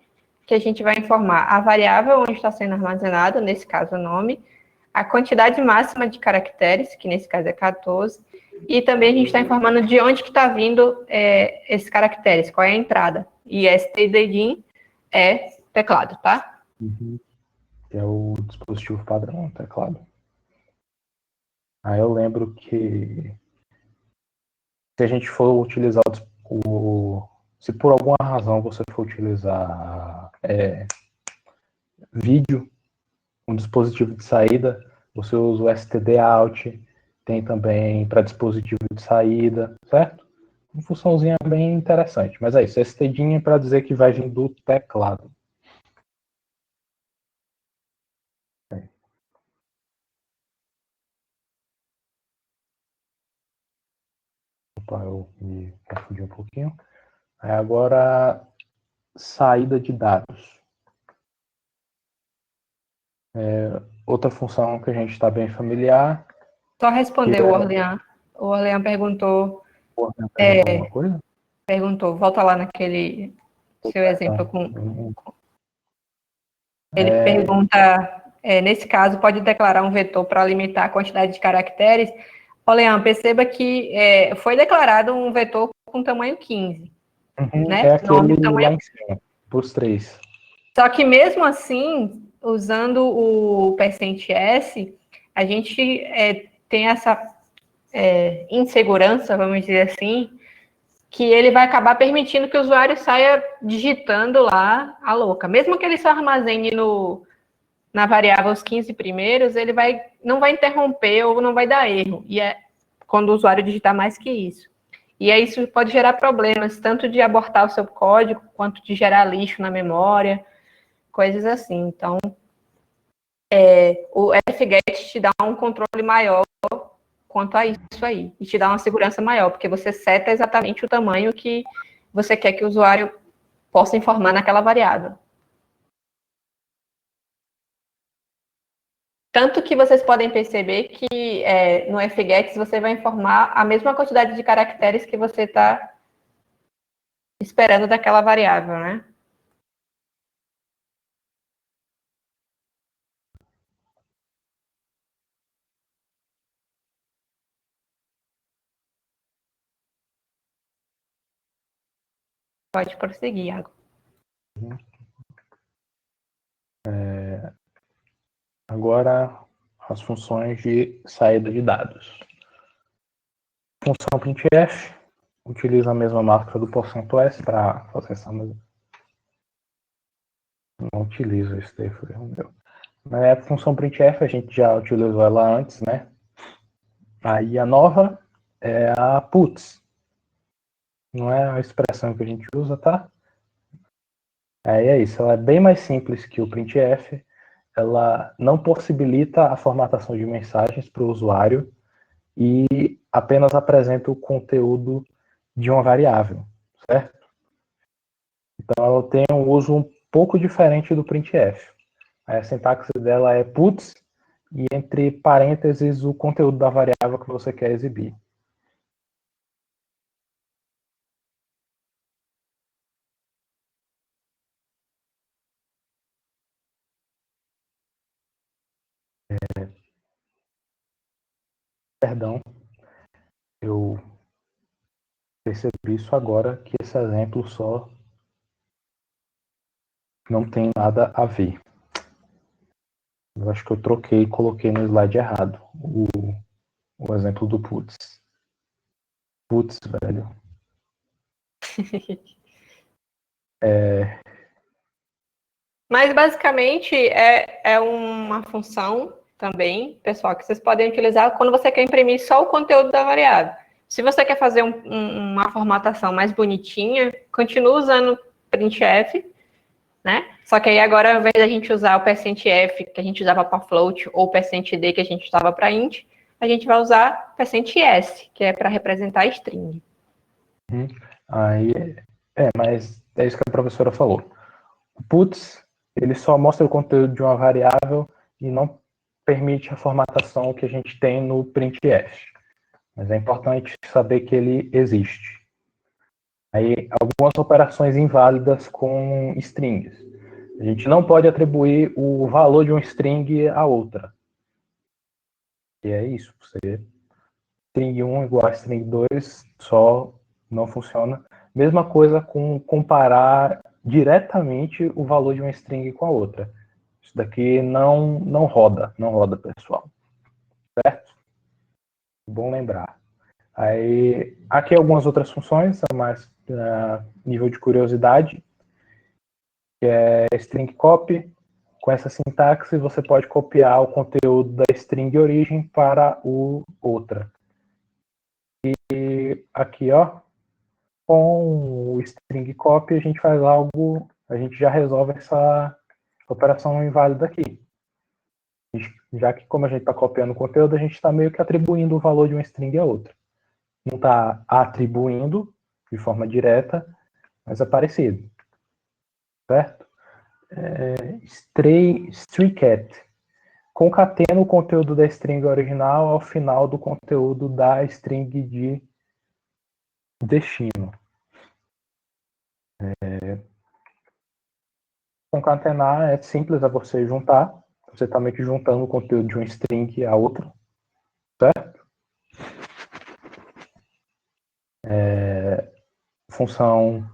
que a gente vai informar a variável onde está sendo armazenado, nesse caso o nome, a quantidade máxima de caracteres, que nesse caso é 14, e também a gente está informando de onde que está vindo esses caracteres, qual é a entrada. E stdin é teclado, tá? Uhum. Que é o dispositivo padrão, teclado. Aí eu lembro que se a gente for utilizar se por alguma razão você for utilizar vídeo, um dispositivo de saída, você usa o stdout, tem também para dispositivo de saída, certo? Uma funçãozinha bem interessante. Mas é isso, stdin é para dizer que vai vir do teclado. Opa, eu me confundi um pouquinho. Aí agora, saída de dados. Outra função que a gente está bem familiar. Só responder o Orlean. O Orlean perguntou. Alguma coisa? Perguntou, volta lá naquele seu exemplo com. Ele pergunta, nesse caso, pode declarar um vetor para limitar a quantidade de caracteres. Orlean, perceba que foi declarado um vetor com tamanho 15. Né? É aquele tamanho... lá em cima, para os 3. Só que mesmo assim, usando o %s, a gente tem essa insegurança, vamos dizer assim, que ele vai acabar permitindo que o usuário saia digitando lá a louca. Mesmo que ele só armazene na variável os 15 primeiros, ele não vai interromper ou não vai dar erro. E é quando o usuário digitar mais que isso. E aí isso pode gerar problemas, tanto de abortar o seu código, quanto de gerar lixo na memória, coisas assim. Então, o fget te dá um controle maior quanto a isso aí, e te dá uma segurança maior, porque você seta exatamente o tamanho que você quer que o usuário possa informar naquela variável. Tanto que vocês podem perceber que no fget você vai informar a mesma quantidade de caracteres que você está esperando daquela variável, né? Pode prosseguir, Iago. Agora, as funções de saída de dados. Função printf utiliza a mesma marca do %s para fazer essa mesma. Não utilizo esse daí, foi o meu. A função printf a gente já utilizou ela antes, né? Aí a nova é a puts. Não é a expressão que a gente usa, tá? Aí é isso, ela é bem mais simples que o printf, ela não possibilita a formatação de mensagens para o usuário e apenas apresenta o conteúdo de uma variável, certo? Então ela tem um uso um pouco diferente do printf. A sintaxe dela é puts e entre parênteses o conteúdo da variável que você quer exibir. Perdão, eu percebi isso agora, que esse exemplo só não tem nada a ver. Eu acho que eu troquei e coloquei no slide errado o exemplo do puts. Putz, velho. Mas, basicamente, é uma função também, pessoal, que vocês podem utilizar quando você quer imprimir só o conteúdo da variável. Se você quer fazer uma formatação mais bonitinha, continua usando printf, né? Só que aí agora, ao invés da gente usar o %f, que a gente usava para float, ou o %d, que a gente usava para int, a gente vai usar %s, que é para representar string. Aí, mas é isso que a professora falou. O puts, ele só mostra o conteúdo de uma variável e não permite a formatação que a gente tem no printf. Mas é importante saber que ele existe. Aí, algumas operações inválidas com strings. A gente não pode atribuir o valor de um string a outra. E é isso. Você string 1 igual a string 2 só não funciona. Mesma coisa com comparar diretamente o valor de uma string com a outra. Isso daqui não roda, pessoal. Certo? Bom lembrar. Aí, aqui algumas outras funções, a mais nível de curiosidade, que é string copy. Com essa sintaxe, você pode copiar o conteúdo da string origem para o outra. E aqui, ó, com o string copy, a gente faz algo, a gente já resolve essa operação inválida aqui. Já que, como a gente está copiando o conteúdo, a gente está meio que atribuindo o valor de uma string a outra. Não está atribuindo de forma direta, mas é parecido. Certo? Stringcat. Concatena o conteúdo da string original ao final do conteúdo da string de destino. Concatenar é simples, é você juntar. Você está meio que juntando o conteúdo de uma string a outra. Certo? Função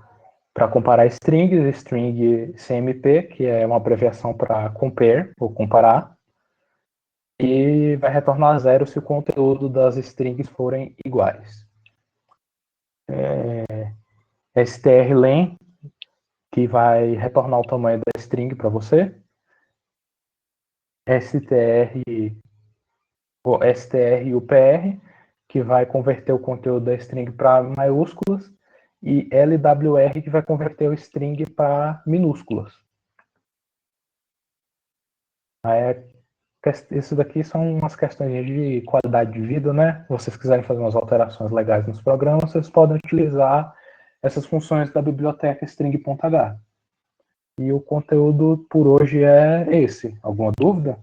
para comparar strings, string CMP, que é uma abreviação para compare, ou comparar. E vai retornar zero se o conteúdo das strings forem iguais. strlen, que vai retornar o tamanho da string para você. strupr, que vai converter o conteúdo da string para maiúsculas. E lwr, que vai converter o string para minúsculas. Isso daqui são umas questões de qualidade de vida, né? Se vocês quiserem fazer umas alterações legais nos programas, vocês podem utilizar essas funções da biblioteca string.h. E o conteúdo por hoje é esse. Alguma dúvida?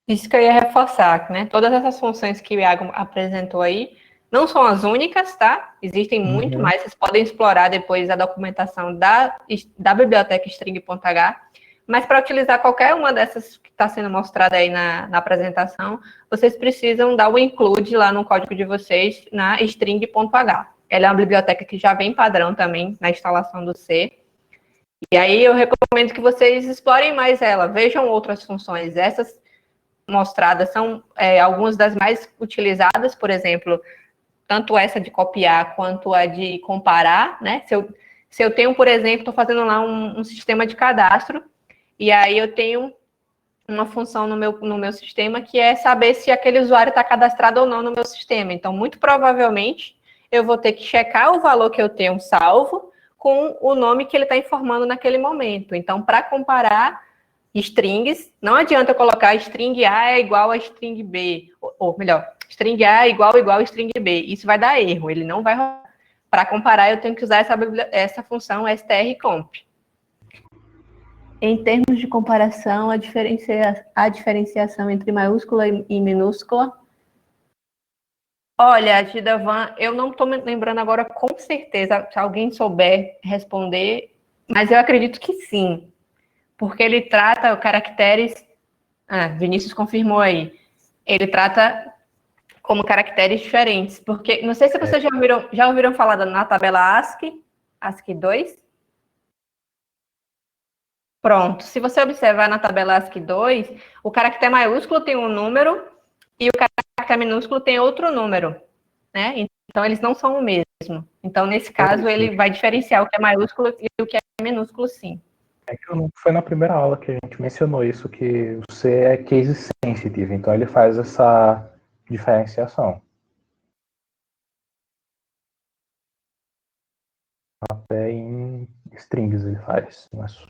Isso que eu ia reforçar, né? Todas essas funções que o Iago apresentou aí não são as únicas, tá? Existem muito mais. Vocês podem explorar depois a documentação da biblioteca string.h. Mas para utilizar qualquer uma dessas que está sendo mostrada aí na apresentação, vocês precisam dar o include lá no código de vocês na string.h. Ela é uma biblioteca que já vem padrão também na instalação do C. E aí eu recomendo que vocês explorem mais ela, vejam outras funções. Essas mostradas são algumas das mais utilizadas, por exemplo, tanto essa de copiar quanto a de comparar, né? Se eu tenho, por exemplo, estou fazendo lá um sistema de cadastro, e aí eu tenho uma função no meu sistema que é saber se aquele usuário está cadastrado ou não no meu sistema. Então, muito provavelmente, eu vou ter que checar o valor que eu tenho salvo com o nome que ele está informando naquele momento. Então, para comparar strings, não adianta eu colocar string A é igual a string B, ou melhor, string A é igual a string B. Isso vai dar erro, ele não vai rolar. Para comparar, eu tenho que usar essa função strcomp. Em termos de comparação, a diferenciação entre maiúscula e minúscula. Olha, Gidavan, eu não estou me lembrando agora com certeza, se alguém souber responder, mas eu acredito que sim, porque ele trata caracteres. Vinícius confirmou aí. Ele trata como caracteres diferentes, porque não sei se vocês já ouviram falar na tabela ASCII, ASCII 2. Pronto, se você observar na tabela ASCII 2, o caractere maiúsculo tem um número e o caractere minúsculo tem outro número, né? Então, eles não são o mesmo. Então, nesse caso, ele vai diferenciar o que é maiúsculo e o que é minúsculo, sim. É que foi na primeira aula que a gente mencionou isso, que o C é case sensitive, então ele faz essa diferenciação. Até em strings ele faz. Mas...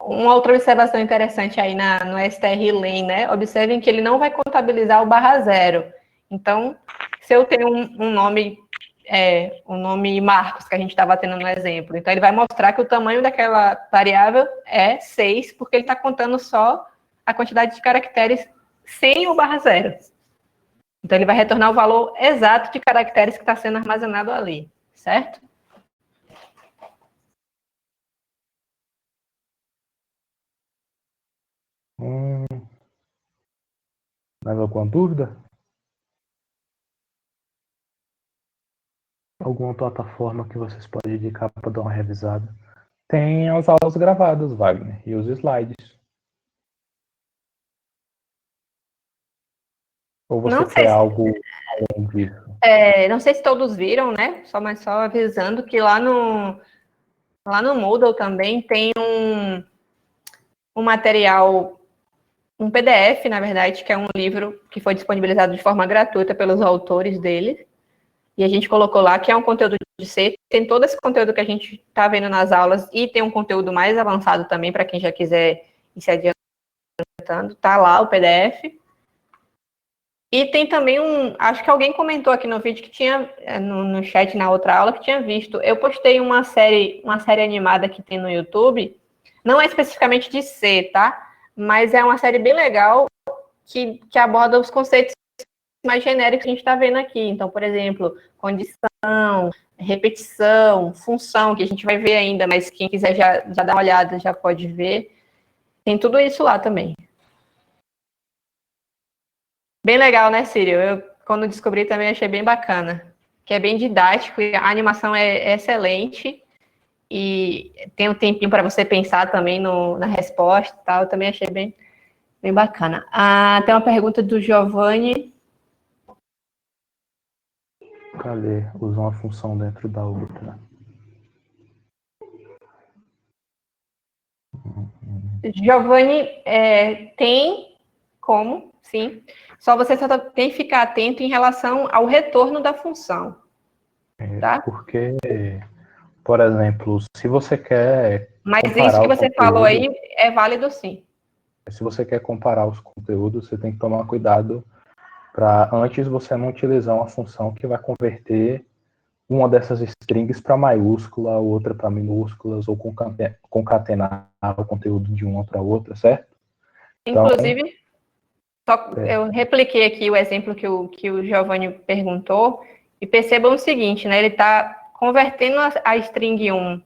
Uma outra observação interessante aí no strlen, né? Observem que ele não vai contabilizar o /0. Então, se eu tenho um nome Marcos, que a gente estava tendo no exemplo, então ele vai mostrar que o tamanho daquela variável é 6, porque ele está contando só a quantidade de caracteres sem o /0. Então, ele vai retornar o valor exato de caracteres que está sendo armazenado ali, certo? Mais alguma dúvida? Alguma plataforma que vocês podem indicar para dar uma revisada? Tem as aulas gravadas, Wagner, e os slides. Ou você quer algo além disso? Não sei se todos viram, né? Mas só avisando que lá no Moodle também tem um material, um PDF, na verdade, que é um livro que foi disponibilizado de forma gratuita pelos autores dele. E a gente colocou lá que é um conteúdo de C, tem todo esse conteúdo que a gente está vendo nas aulas e tem um conteúdo mais avançado também para quem já quiser ir se adiantando. Tá lá o PDF. E tem também acho que alguém comentou aqui no vídeo que tinha, no chat na outra aula, que tinha visto. Eu postei uma série animada que tem no YouTube, não é especificamente de C, tá? Mas é uma série bem legal que aborda os conceitos mais genéricos que a gente está vendo aqui. Então, por exemplo, condição, repetição, função, que a gente vai ver ainda, mas quem quiser já dar uma olhada já pode ver. Tem tudo isso lá também. Bem legal, né, Círio? Eu, quando descobri, também achei bem bacana. Que é bem didático, e a animação é excelente. E tem um tempinho para você pensar também na resposta e tal. Eu também achei bem bacana. Tem uma pergunta do Giovanni. Cadê? Usa uma função dentro da outra. Giovanni, tem como, sim. Só você tem que ficar atento em relação ao retorno da função. Tá? Porque, por exemplo, se você quer Mas comparar isso que você falou aí é válido, sim. Se você quer comparar os conteúdos, você tem que tomar cuidado para antes você não utilizar uma função que vai converter uma dessas strings para maiúscula, outra para minúsculas, ou concatenar o conteúdo de uma para outra, certo? Inclusive, eu repliquei aqui o exemplo que o Giovanni perguntou, e percebam o seguinte, né? Ele está convertendo a string 1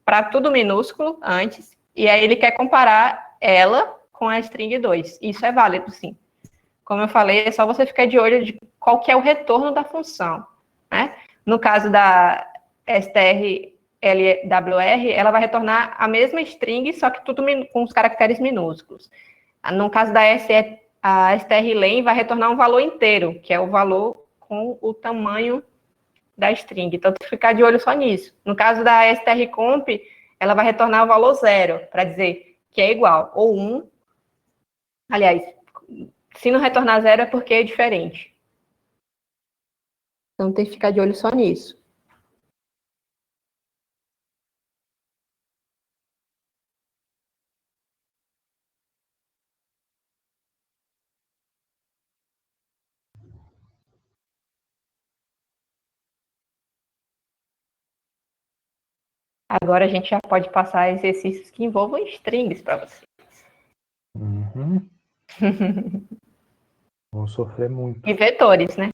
para tudo minúsculo antes, e aí ele quer comparar ela com a string 2. Isso é válido, sim. Como eu falei, é só você ficar de olho de qual que é o retorno da função, né? No caso da strlwr, ela vai retornar a mesma string, só que tudo com os caracteres minúsculos. No caso da a strlen vai retornar um valor inteiro, que é o valor com o tamanho da string. Então, tem que ficar de olho só nisso. No caso da strcomp, ela vai retornar o valor 0, para dizer que é igual, ou 1. Aliás, se não retornar 0 é porque é diferente. Então, tem que ficar de olho só nisso. Agora a gente já pode passar exercícios que envolvam strings para você. Uhum. Vão sofrer muito. E vetores, né?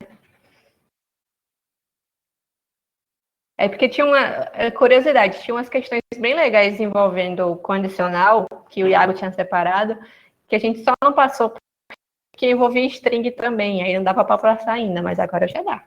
É porque tinha uma curiosidade, tinha umas questões bem legais envolvendo o condicional, que o Iago tinha separado, que a gente só não passou porque envolvia string também, aí não dava para passar ainda, mas agora já dá.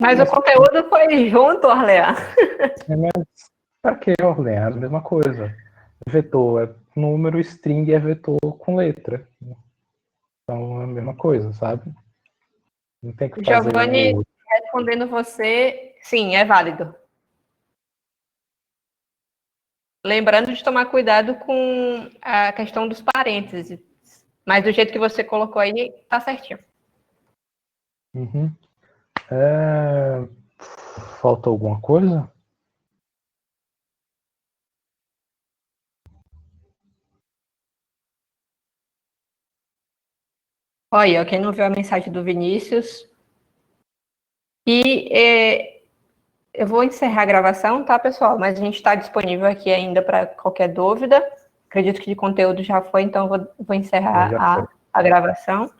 Mas o conteúdo foi junto, Orlean. Mas para que ordem? É a mesma coisa. Vetor é número, string é vetor com letra. Então é a mesma coisa, sabe? Não tem que fazer Giovanni, o... respondendo você, sim, é válido. Lembrando de tomar cuidado com a questão dos parênteses. Mas do jeito que você colocou aí, tá certinho. Uhum. Falta alguma coisa? Olha, quem não viu a mensagem do Vinícius. Eu vou encerrar a gravação, tá, pessoal? Mas a gente está disponível aqui ainda para qualquer dúvida. Acredito que de conteúdo já foi, então vou encerrar Já foi. a gravação.